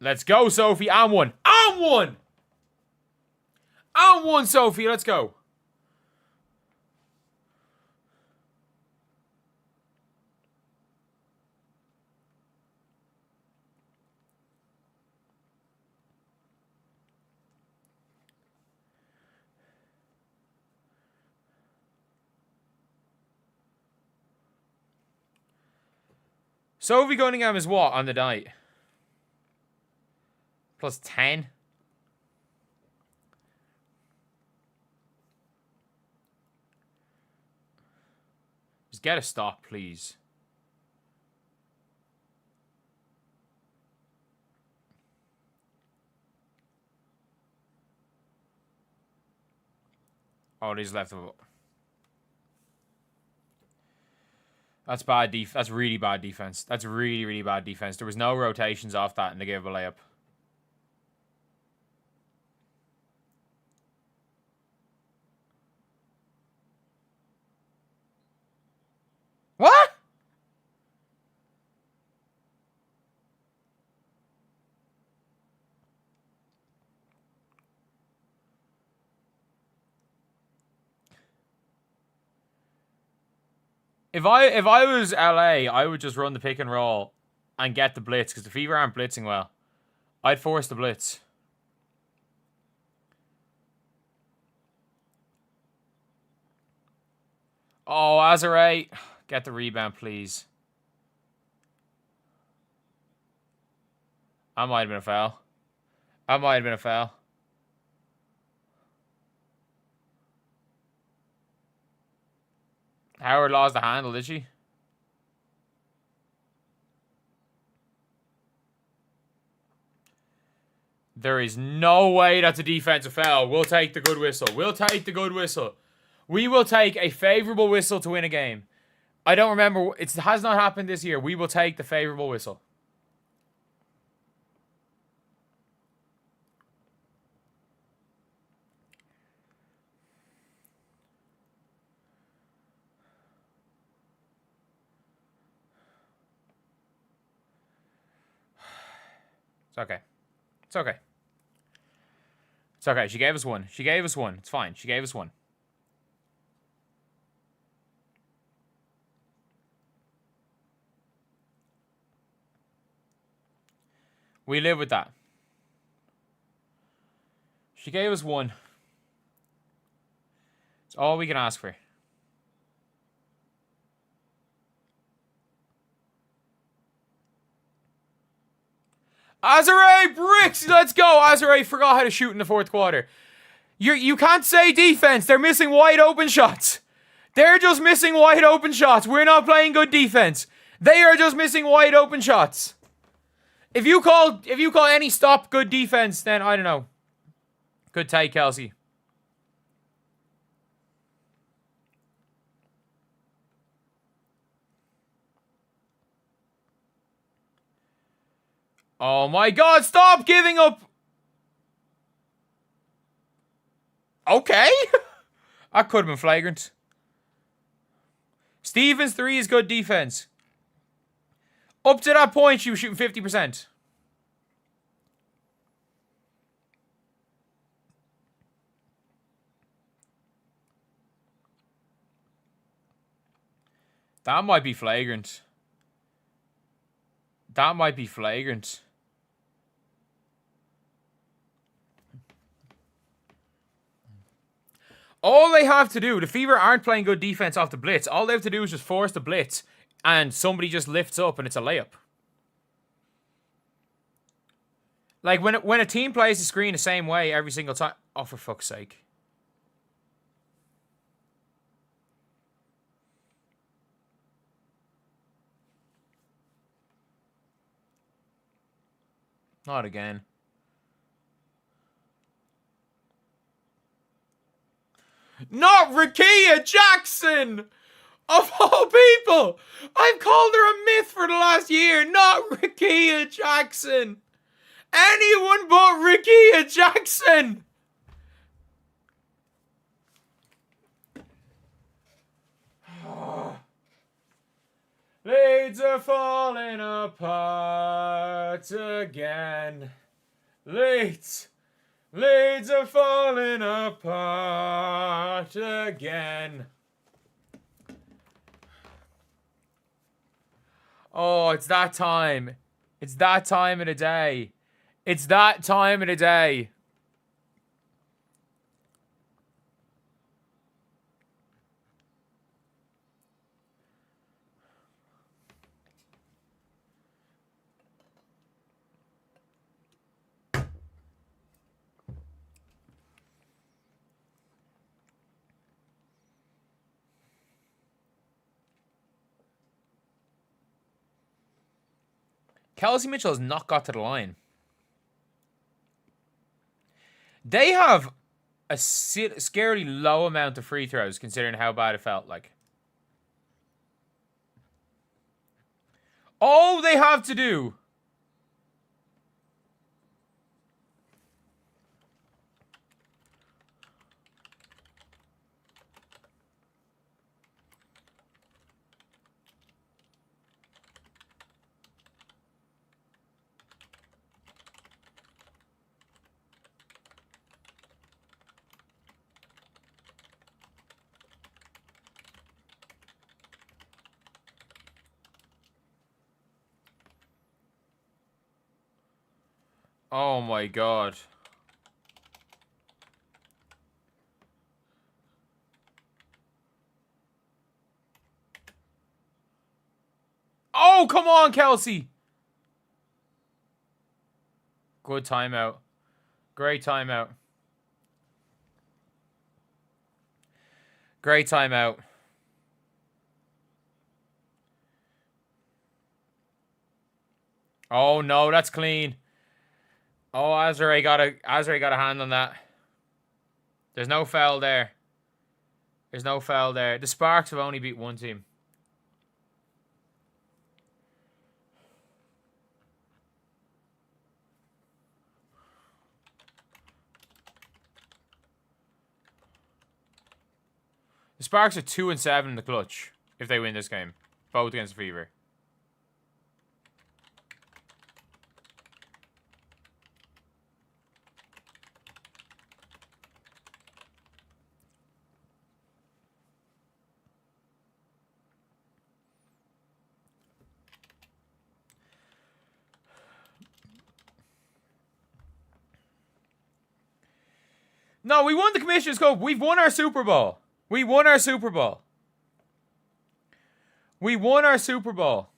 Let's go, Sophie. I'm one. I'm one, Sophie. Let's go. Sophie Cunningham is what on the night? Plus 10. Just get a stop, please. Oh, he's left of it. That's bad that's really bad defense. That's really, really bad defense. There was no rotations off that and they gave a layup. What? If I was LA, I would just run the pick and roll and get the blitz because the Fever aren't blitzing well. I'd force the blitz. Oh, Azare, get the rebound, please. That might have been a foul. That might have been a foul. Howard lost the handle, did she? There is no way that's a defensive foul. We'll take the good whistle. We'll take the good whistle. We will take a favorable whistle to win a game. I don't remember. It has not happened this year. We will take the favorable whistle. It's okay. It's okay. It's okay. She gave us one. She gave us one. It's fine. She gave us one. We live with that. She gave us one. It's all we can ask for. Azare bricks! Let's go! Azare forgot how to shoot in the fourth quarter. You can't say defense. They're missing wide open shots. They're just missing wide open shots. We're not playing good defense. They are just missing wide open shots. If you call any stop good defense, then I don't know. Good take, Kelsey. Oh my God, stop giving up. Okay. That could have been flagrant. Stevens 3 is good defense. Up to that point, she was shooting 50%. That might be flagrant. That might be flagrant. All they have to do, the Fever aren't playing good defense off the blitz. All they have to do is just force the blitz and somebody just lifts up and it's a layup. Like when a team plays the screen the same way every single time. Oh, for fuck's sake. Not again. Not Rakia Jackson! Of all people! I've called her a myth for the last year. Not Rakia Jackson! Anyone but Rakia Jackson! Leads are falling apart again. Leads are falling apart again. Oh, it's that time. It's that time of the day. It's that time of the day. Kelsey Mitchell has not got to the line. They have a scarily low amount of free throws considering how bad it felt like. All they have to do... Oh my God. Oh, come on, Kelsey. Good timeout. Great timeout. Great timeout. Oh no, that's clean. Oh, Azare got a hand on that. There's no foul there. There's no foul there. The Sparks have only beat one team. The Sparks are 2-7 in the clutch if they win this game. Both against the Fever. No, we won the Commissioner's Cup. We've won our Super Bowl. We won our Super Bowl. We won our Super Bowl.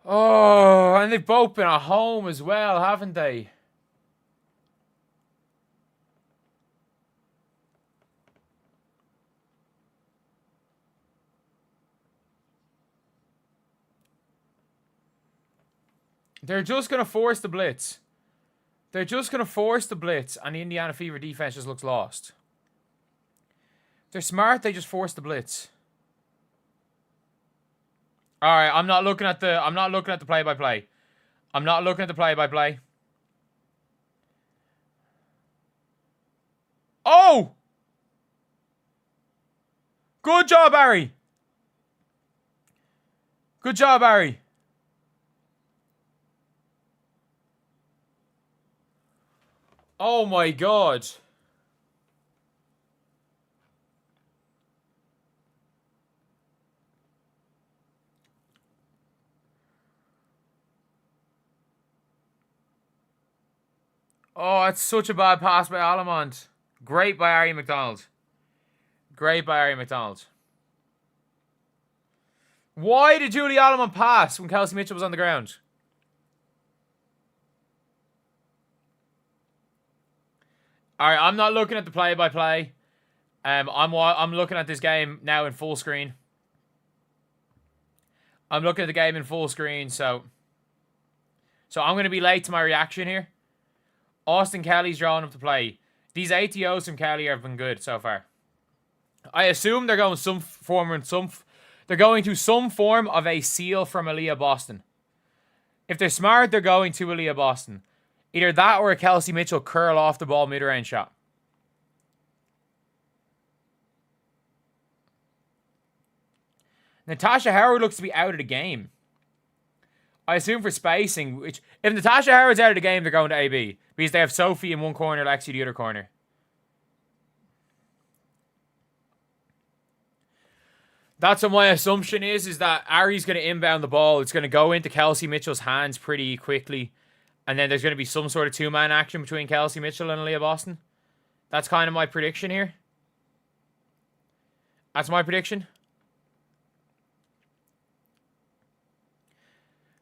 Oh, and they've both been at home as well, haven't they? They're just going to force the blitz. They're just going to force the blitz, and the Indiana Fever defense just looks lost. They're smart, they just force the blitz. Alright, I'm not looking at the play-by-play. I'm not looking at the play-by-play. Oh! Good job, Harry. Good job, Harry. Oh my god. Oh, it's such a bad pass by Alamont. Great by Harry McDonald. Great by Harry McDonald. Why did Julie Alamont pass when Kelsey Mitchell was on the ground? Alright, I'm not looking at the play-by-play. I'm looking at this game now in full screen. I'm looking at the game in full screen, so I'm going to be late to my reaction here. Austin Kelly's drawing up to play. These ATOs from Kelly have been good so far. I assume they're going they're going to some form of a seal from Aaliyah Boston. If they're smart, they're going to Aaliyah Boston. Either that or a Kelsey Mitchell curl off the ball mid-range shot. Natasha Howard looks to be out of the game. I assume for spacing, which if Natasha Howard's out of the game, they're going to AB. Because they have Sophie in one corner, Lexi the other corner. That's what my assumption is that Ari's going to inbound the ball. It's going to go into Kelsey Mitchell's hands pretty quickly. And then there's going to be some sort of two-man action between Kelsey Mitchell and Aaliyah Boston. That's kind of my prediction here. That's my prediction.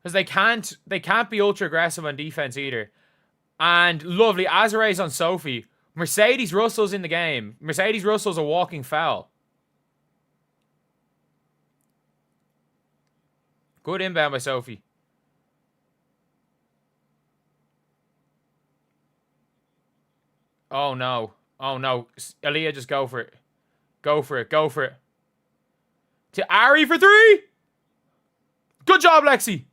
Because they can't be ultra aggressive on defense either. And lovely, Azare's on Sophie. Mercedes Russell's in the game. Mercedes Russell's a walking foul. Good inbound by Sophie. Oh no. Oh no. Aaliyah, just go for it. Go for it. Go for it. To Ari for three. Good job, Lexi.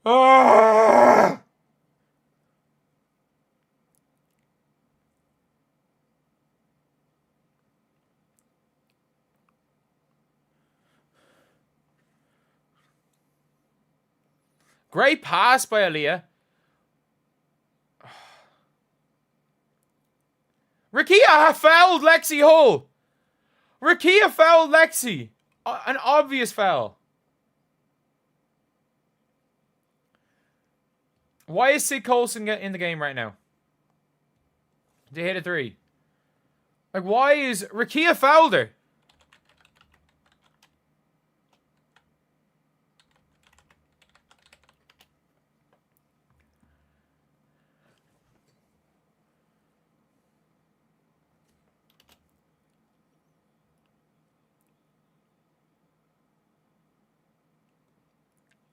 Ah! Great pass by Aaliyah. Rakia fouled Lexi Hull. Rakia fouled Lexi. An obvious foul. Why is Sid Colson in the game right now? They hit a three. Like, why is... Rakia fouled her.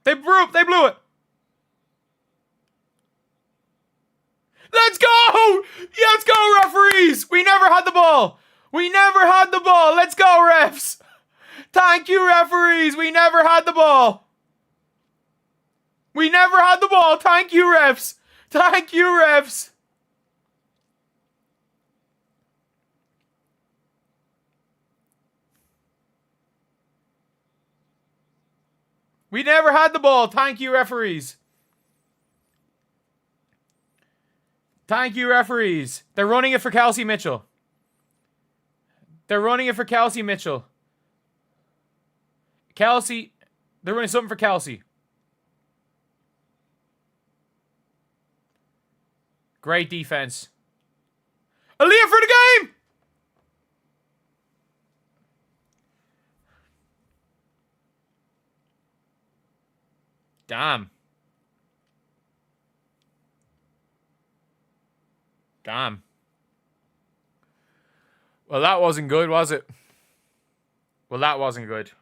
They blew it. Let's go! Let's go, referees! We never had the ball. We never had the ball. Let's go, refs. Thank you, referees. We never had the ball. We never had the ball. Thank you, refs. Thank you, refs. We never had the ball. Thank you, referees. Thank you, referees. They're running it for Kelsey Mitchell. They're running it for Kelsey Mitchell. Kelsey. They're running something for Kelsey. Great defense. Aaliyah for the game! Damn. Damn. Well, that wasn't good, was it? Well, that wasn't good.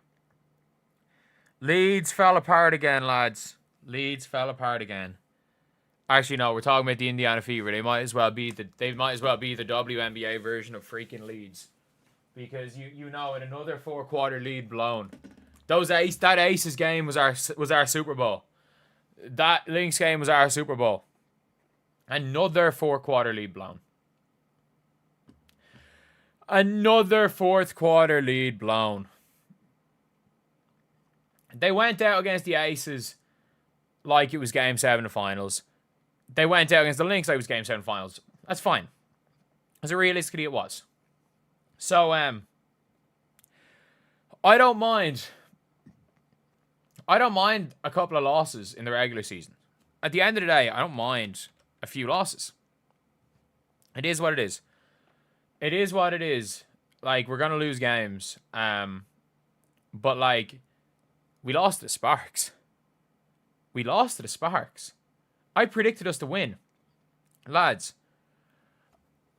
Leeds fell apart again, lads. Leeds fell apart again. Actually, no, we're talking about the Indiana Fever. They might as well be the WNBA version of freaking Leeds. Because you know, in another 4-quarter lead blown. That Aces game was our Super Bowl. That LYNX game was our Super Bowl. Another 4-quarter lead blown. Another 4th quarter lead blown. They went out against the Aces like it was Game 7 of finals. They went out against the LYNX like it was Game 7 finals. That's fine. As realistically it was. So, I don't mind a couple of losses in the regular season. At the end of the day, I don't mind a few losses. It is what it is. It is what it is. Like, we're going to lose games. But, like, we lost to the SPARKS. We lost to the SPARKS. I predicted us to win. Lads,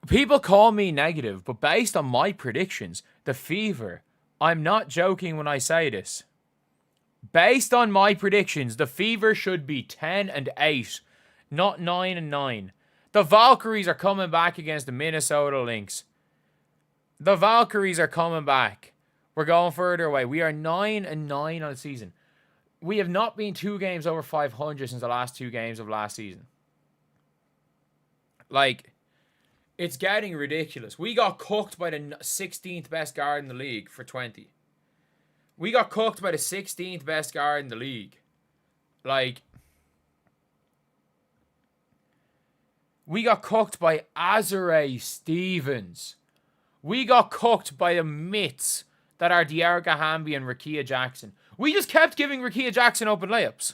people call me negative, but based on my predictions, the Fever, I'm not joking when I say this. Based on my predictions, the Fever should be 10-8, not 9-9. The Valkyries are coming back against the Minnesota Lynx. The Valkyries are coming back. We're going further away. We are 9-9 on the season. We have not been 2 games over 500 since the last 2 games of last season. Like, it's getting ridiculous. We got cooked by the 16th best guard in the league for 20. We got cooked by the 16th best guard in the league. Like, we got cooked by Azare Stevens. We got cooked by the myths that are Dearica Hamby and Rakia Jackson. We just kept giving Rakia Jackson open layups.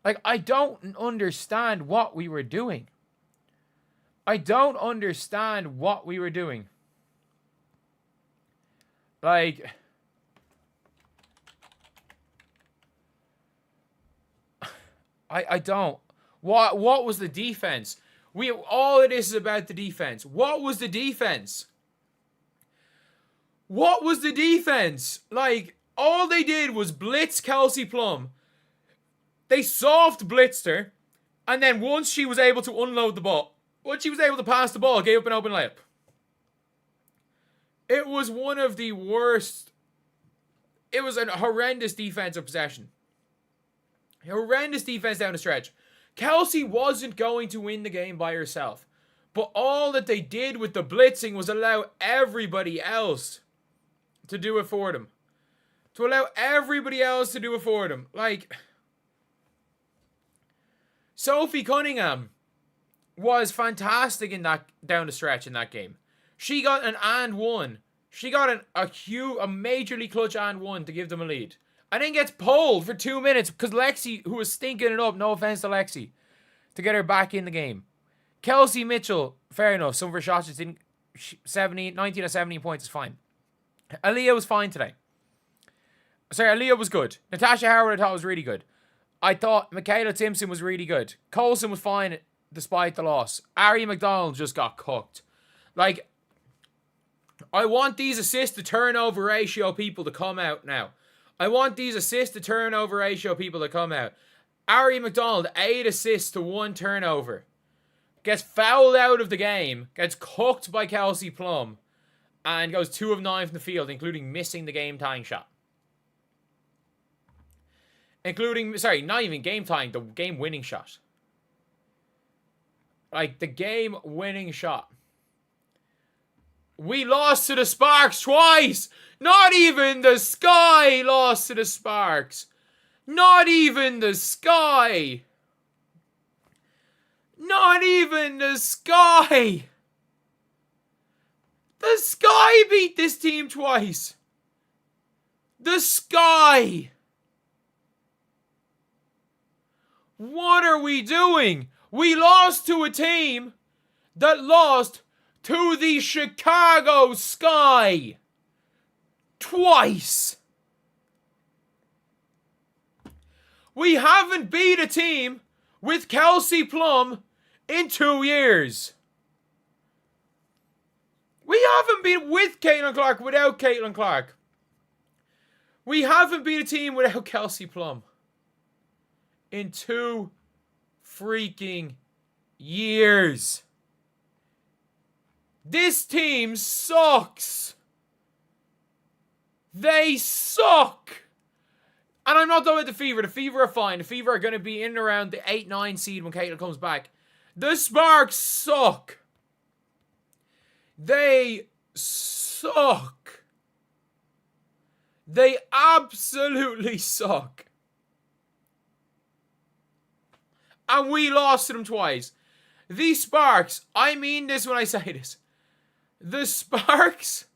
Like, I don't understand what we were doing. Like, I don't. What was the defense? All of this is about the defense. What was the defense? Like, all they did was blitz Kelsey Plum. They soft blitzed her. And then once she was able to unload the ball, once she was able to pass the ball, gave up an open layup. It was one of the worst. It was a horrendous defensive possession. Horrendous defense down the stretch. Kelsey wasn't going to win the game by herself. But all that they did with the blitzing was allow everybody else to do it for them. Like, Sophie Cunningham was fantastic in that down the stretch in that game. She got an and one. She got a majorly clutch and one to give them a lead. And then gets pulled for 2 minutes because Lexi, who was stinking it up, no offense to Lexi, to get her back in the game. Kelsey Mitchell, fair enough. Some of her shots just didn't. 19 or 17 points is fine. Aaliyah was fine today. Sorry, Aaliyah was good. Natasha Howard I thought was really good. I thought Michaela Timson was really good. Coulson was fine despite the loss. Ari McDonald just got cooked. Like, I want these assist to turnover ratio people to come out now. Ari McDonald, 8 assists to 1 turnover. Gets fouled out of the game. Gets cooked by Kelsey Plum. And goes 2 of 9 from the field, including missing the game-tying shot. Not even game-tying, the game-winning shot. Like, the game-winning shot. We lost to the SPARKS twice! Not even the Sky lost to the SPARKS. Not even the Sky. The Sky beat this team twice. The Sky. What are we doing? We lost to a team that lost to the Chicago Sky. twice. We haven't beat a team with Kelsey Plum in 2 years. We haven't beat with Caitlin Clark without Caitlin Clark. We haven't beat a team without Kelsey Plum in 2 freaking years. This team sucks. They suck. And I'm not done with the Fever. The Fever are fine. The Fever are going to be in and around the 8-9 seed when Caitlin comes back. The Sparks suck. They suck. They absolutely suck. And we lost to them twice. The Sparks, I mean this when I say this. The Sparks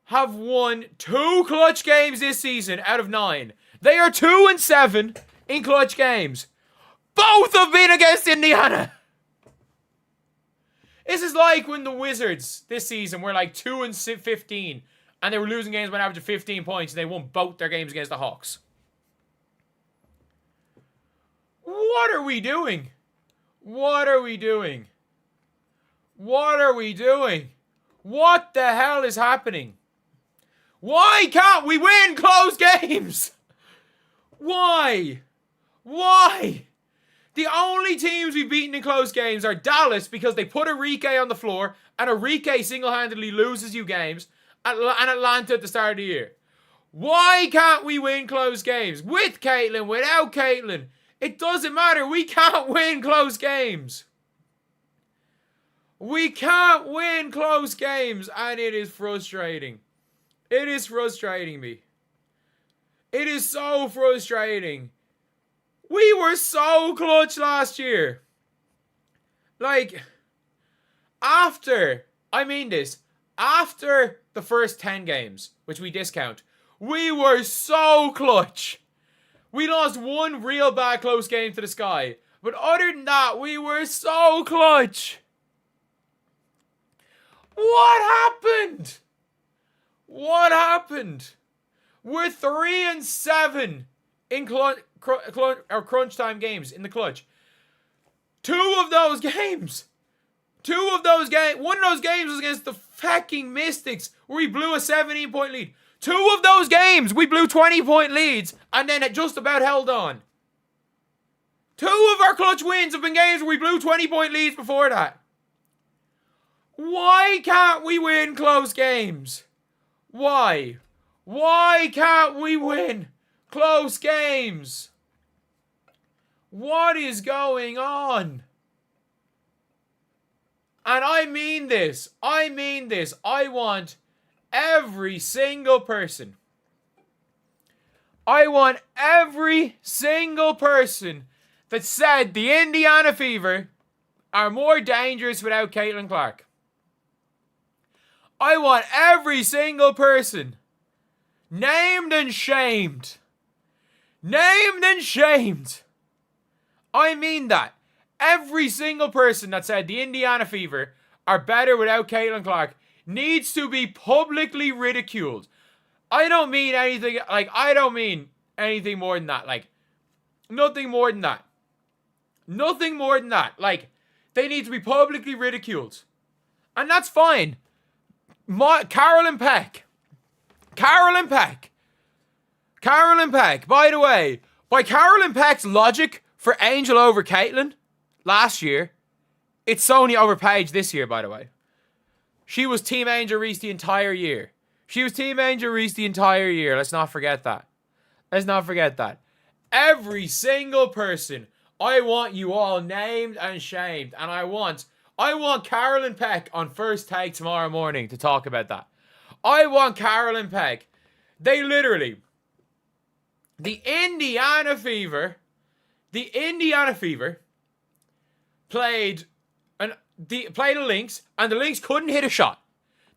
have won 2 clutch games this season out of 9. They are 2-7 in clutch games. Both have been against Indiana. This is like when the Wizards this season were like 2-15 and they were losing games by an average of 15 points and they won both their games against the Hawks. What are we doing? What are we doing? What are we doing? What the hell is happening? Why can't we win close games? Why? Why? The only teams we've beaten in close games are Dallas because they put Enrique on the floor and Enrique single-handedly loses you games, and Atlanta at the start of the year. Why can't we win close games? With Caitlin, without Caitlin. It doesn't matter. We can't win close games. We can't win close games, and it is frustrating. It is frustrating me. It is so frustrating. We were so clutch last year. Like, after the first 10 games, which we discount, we were so clutch. We lost 1 real bad close game to the Sky. But other than that, we were so clutch. What happened? What happened? We're 3-7 in crunch time games in the clutch. 2 of those games. One of those games was against the fucking Mystics where we blew a 17-point lead. 2 of those games we blew 20-point leads and then it just about held on. 2 of our clutch wins have been games where we blew 20-point leads before that. Why can't we win close games? Why? Why can't we win close games? What is going on? And I mean this. I want every single person. I want every single person that said the Indiana Fever are more dangerous without Caitlin Clark. I want every single person named and shamed. Named and shamed. I mean that. Every single person that said the Indiana Fever are better without Caitlin Clark needs to be publicly ridiculed. I don't mean anything more than that. Like, nothing more than that. Nothing more than that. Like, they need to be publicly ridiculed. And that's fine. Carolyn Peck. By the way, by Carolyn Peck's logic for Angel over Caitlin last year, it's Sonya over Paige this year, by the way. She was Team Angel Reese the entire year. Let's not forget that. Every single person, I want you all named and shamed. And I want Carolyn Peck on First Take tomorrow morning to talk about that. I want Carolyn Peck. They literally, the Indiana Fever played the Lynx, and the Lynx couldn't hit a shot.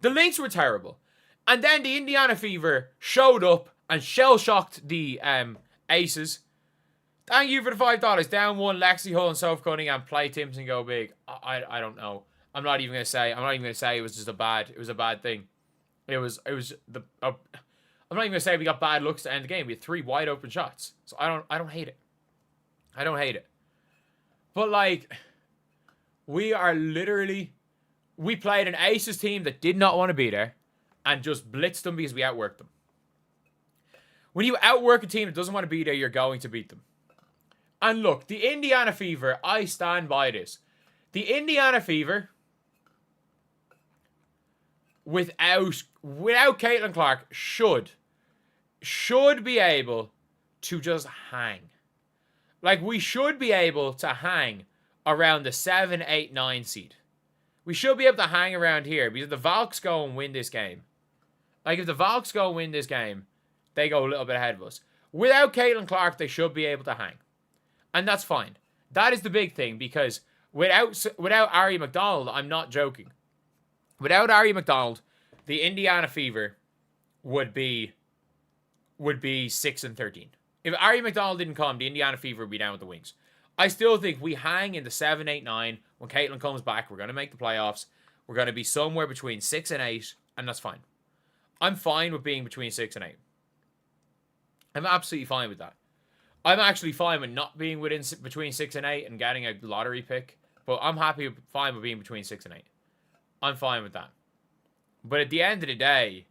The Lynx were terrible. And then the Indiana Fever showed up and shell-shocked the Aces. Thank you for the $5. Down 1, Lexi Hull and Soph Cunningham play Timson go big. I don't know. I'm not even gonna say it was a bad thing. It was the. I'm not even gonna say we got bad looks to end the game. We had 3 wide open shots, so I don't hate it. I don't hate it. But like, we played an Aces team that did not want to be there, and just blitzed them because we outworked them. When you outwork a team that doesn't want to be there, you're going to beat them. And look, the Indiana Fever, I stand by this. The Indiana Fever, without Caitlin Clark, should be able to just hang. Like, we should be able to hang around the 7, 8, 9 seed. We should be able to hang around here because if the Valks go and win this game, like if the Valks go and win this game, they go a little bit ahead of us. Without Caitlin Clark, they should be able to hang. And that's fine. That is the big thing because without Ari McDonald, I'm not joking. Without Ari McDonald, the Indiana Fever would be 6 and 13. If Ari McDonald didn't come, the Indiana Fever would be down with the Wings. I still think we hang in the 7, 8, 9. When Caitlin comes back, we're going to make the playoffs. We're going to be somewhere between 6 and 8, and that's fine. I'm fine with being between 6 and 8. I'm absolutely fine with that. I'm actually fine with not being between 6 and 8 and getting a lottery pick. But I'm fine with being between 6 and 8. I'm fine with that. But at the end of the day,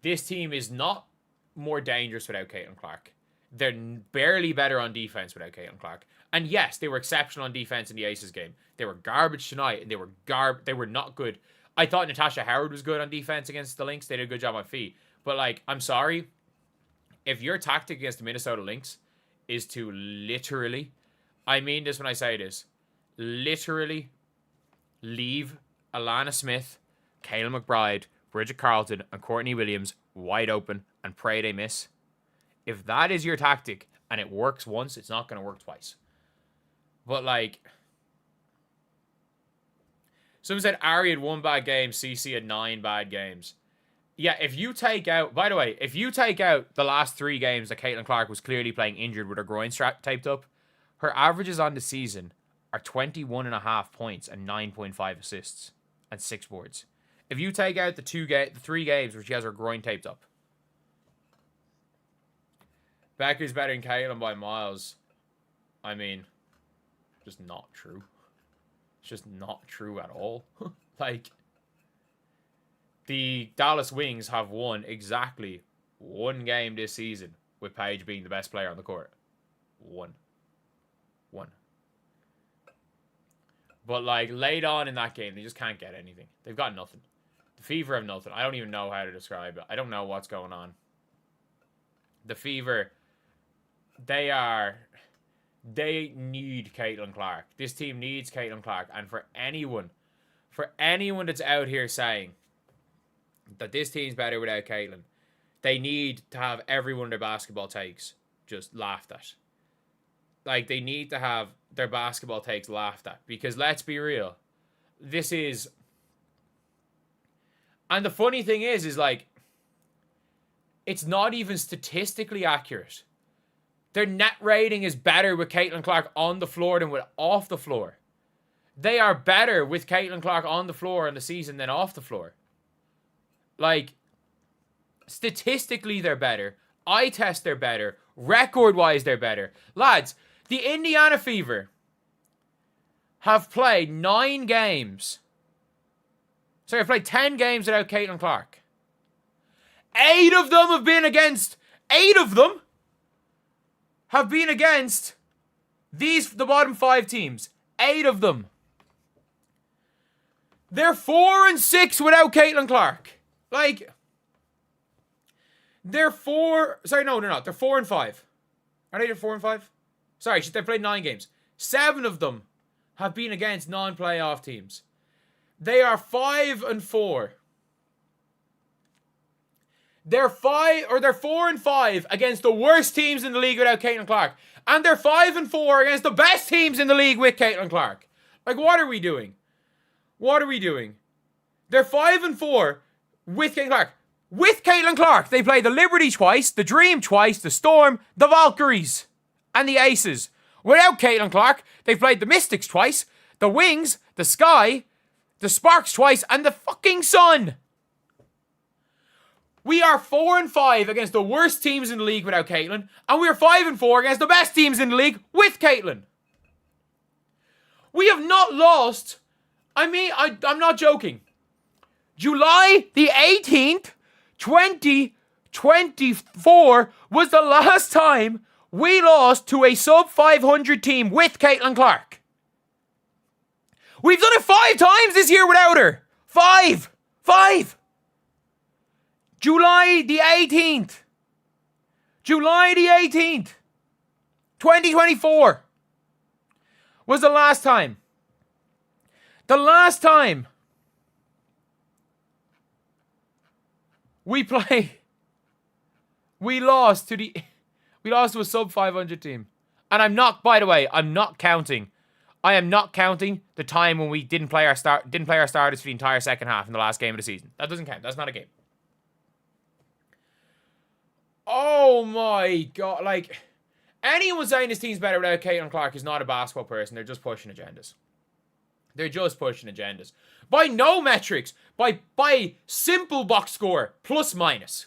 this team is not more dangerous without Caitlin Clark. They're barely better on defense without Caitlin Clark. And yes, they were exceptional on defense in the Aces game. They were garbage tonight, and they were not good. I thought Natasha Howard was good on defense against the Lynx. They did a good job on feet. But, like, I'm sorry. If your tactic against the Minnesota Lynx is to literally, I mean this when I say this, literally leave Alana Smith, Kayla McBride, Bridget Carlton, and Courtney Williams wide open and pray they miss. If that is your tactic and it works once, it's not going to work twice. But, like, someone said Ari had 1 bad game, CC had 9 bad games. Yeah, if you take out, by the way, if you take out the last 3 games that Caitlin Clark was clearly playing injured with her groin strap taped up, her averages on the season are 21.5 points and 9.5 assists and 6 boards. If you take out the 3 games where she has her groin taped up, Becker's better than Caitlin by miles. I mean, just not true. It's just not true at all. Like, the Dallas Wings have won exactly 1 game this season with Paige being the best player on the court. 1. But, like, late on in that game, they just can't get anything. They've got nothing. The Fever have nothing. I don't even know how to describe it. I don't know what's going on. The Fever, they need Caitlin Clark. This team needs Caitlin Clark. And for anyone that's out here saying that this team's better without Caitlin, they need to have every one of their basketball takes just laughed at. Like, they need to have their basketball takes laughed at. Because let's be real. This is... And the funny thing is like, it's not even statistically accurate. Their net rating is better with Caitlin Clark on the floor than with off the floor. They are better with Caitlin Clark on the floor in the season than off the floor. Like, statistically they're better. Eye test they're better. Record-wise they're better. Lads, the Indiana Fever have played 9 games. Sorry, I've played 10 games without Caitlin Clark. 8 of them have been against... 8 of them have been against the bottom 5 teams. 8 of them. They're 4 and 6 without Caitlin Clark. Like, they're 4... Sorry, no, they're not. They're 4 and 5. Are they 4 and 5? Sorry, they played 9 games. 7 of them have been against non-playoff teams. They are 5 and 4. They're 4 and 5 against the worst teams in the league without Caitlin Clark. And they're 5 and 4 against the best teams in the league with Caitlin Clark. Like, what are we doing? What are we doing? They're 5 and 4 with Caitlin Clark. With Caitlin Clark, they play the Liberty twice, the Dream twice, the Storm, the Valkyries, and the Aces. Without Caitlin Clark, they've played the Mystics twice, the Wings, the Sky, the Sparks twice, and the fucking Sun. We are 4-5 against the worst teams in the league without Caitlin, and we are 5-4 against the best teams in the league with Caitlin. We have not lost. I mean, I'm not joking. July the 18th, 2024 was the last time we lost to a sub 500 team with Caitlin Clark. We've done it 5 times this year without her. 5. July the 18th. July the 18th. 2024 was the last time. The last time we lost to a sub 500 team. And I'm not, by the way, I'm not counting. I am not counting the time when we didn't play our starters for the entire second half in the last game of the season. That doesn't count. That's not a game. Oh my god, like, anyone saying this team's better without Caitlin Clark is not a basketball person. They're just pushing agendas. They're just pushing agendas. By no metrics. By simple box score, plus minus.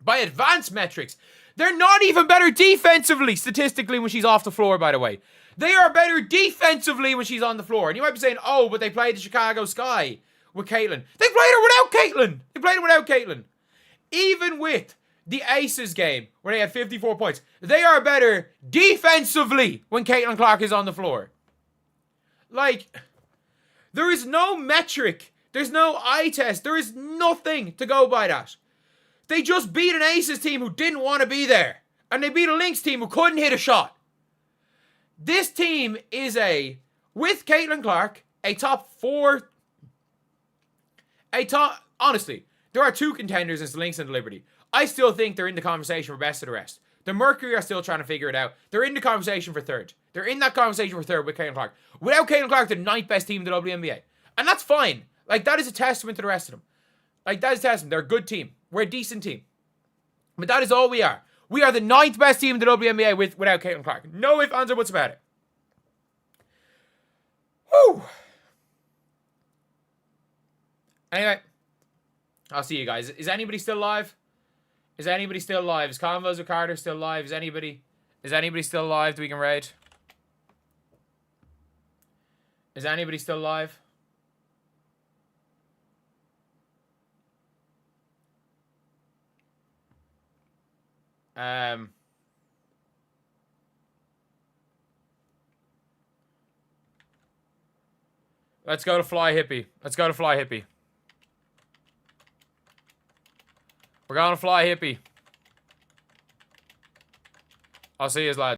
By advanced metrics. They're not even better defensively, statistically, when she's off the floor, by the way. They are better defensively when she's on the floor. And you might be saying, oh, but they played the Chicago Sky with Caitlin. They played her without Caitlin. Even with the Aces game, where they had 54 points, they are better defensively when Caitlin Clark is on the floor. Like, there is no metric. There's no eye test. There is nothing to go by that. They just beat an Aces team who didn't want to be there. And they beat a Lynx team who couldn't hit a shot. This team is with Caitlin Clark, honestly, there are 2 contenders as the Lynx and the Liberty. I still think they're in the conversation for best of the rest. The Mercury are still trying to figure it out. They're in the conversation for 3rd. They're in that conversation for 3rd with Caitlin Clark. Without Caitlin Clark, they're the 9th best team in the WNBA. And that's fine. Like, that is a testament to the rest of them. Like, that is a testament. They're a good team. We're a decent team. But that is all we are. We are the 9th best team in the WNBA without Caitlin Clark. No ifs, ands, or buts about it. Woo! Anyway, I'll see you guys. Is anybody still live? Is Convos with Carter still live? Is anybody still live that we can raid? Is anybody still live? Let's go to Fly Hippie. We're going to Fly Hippie. I'll see you, lads.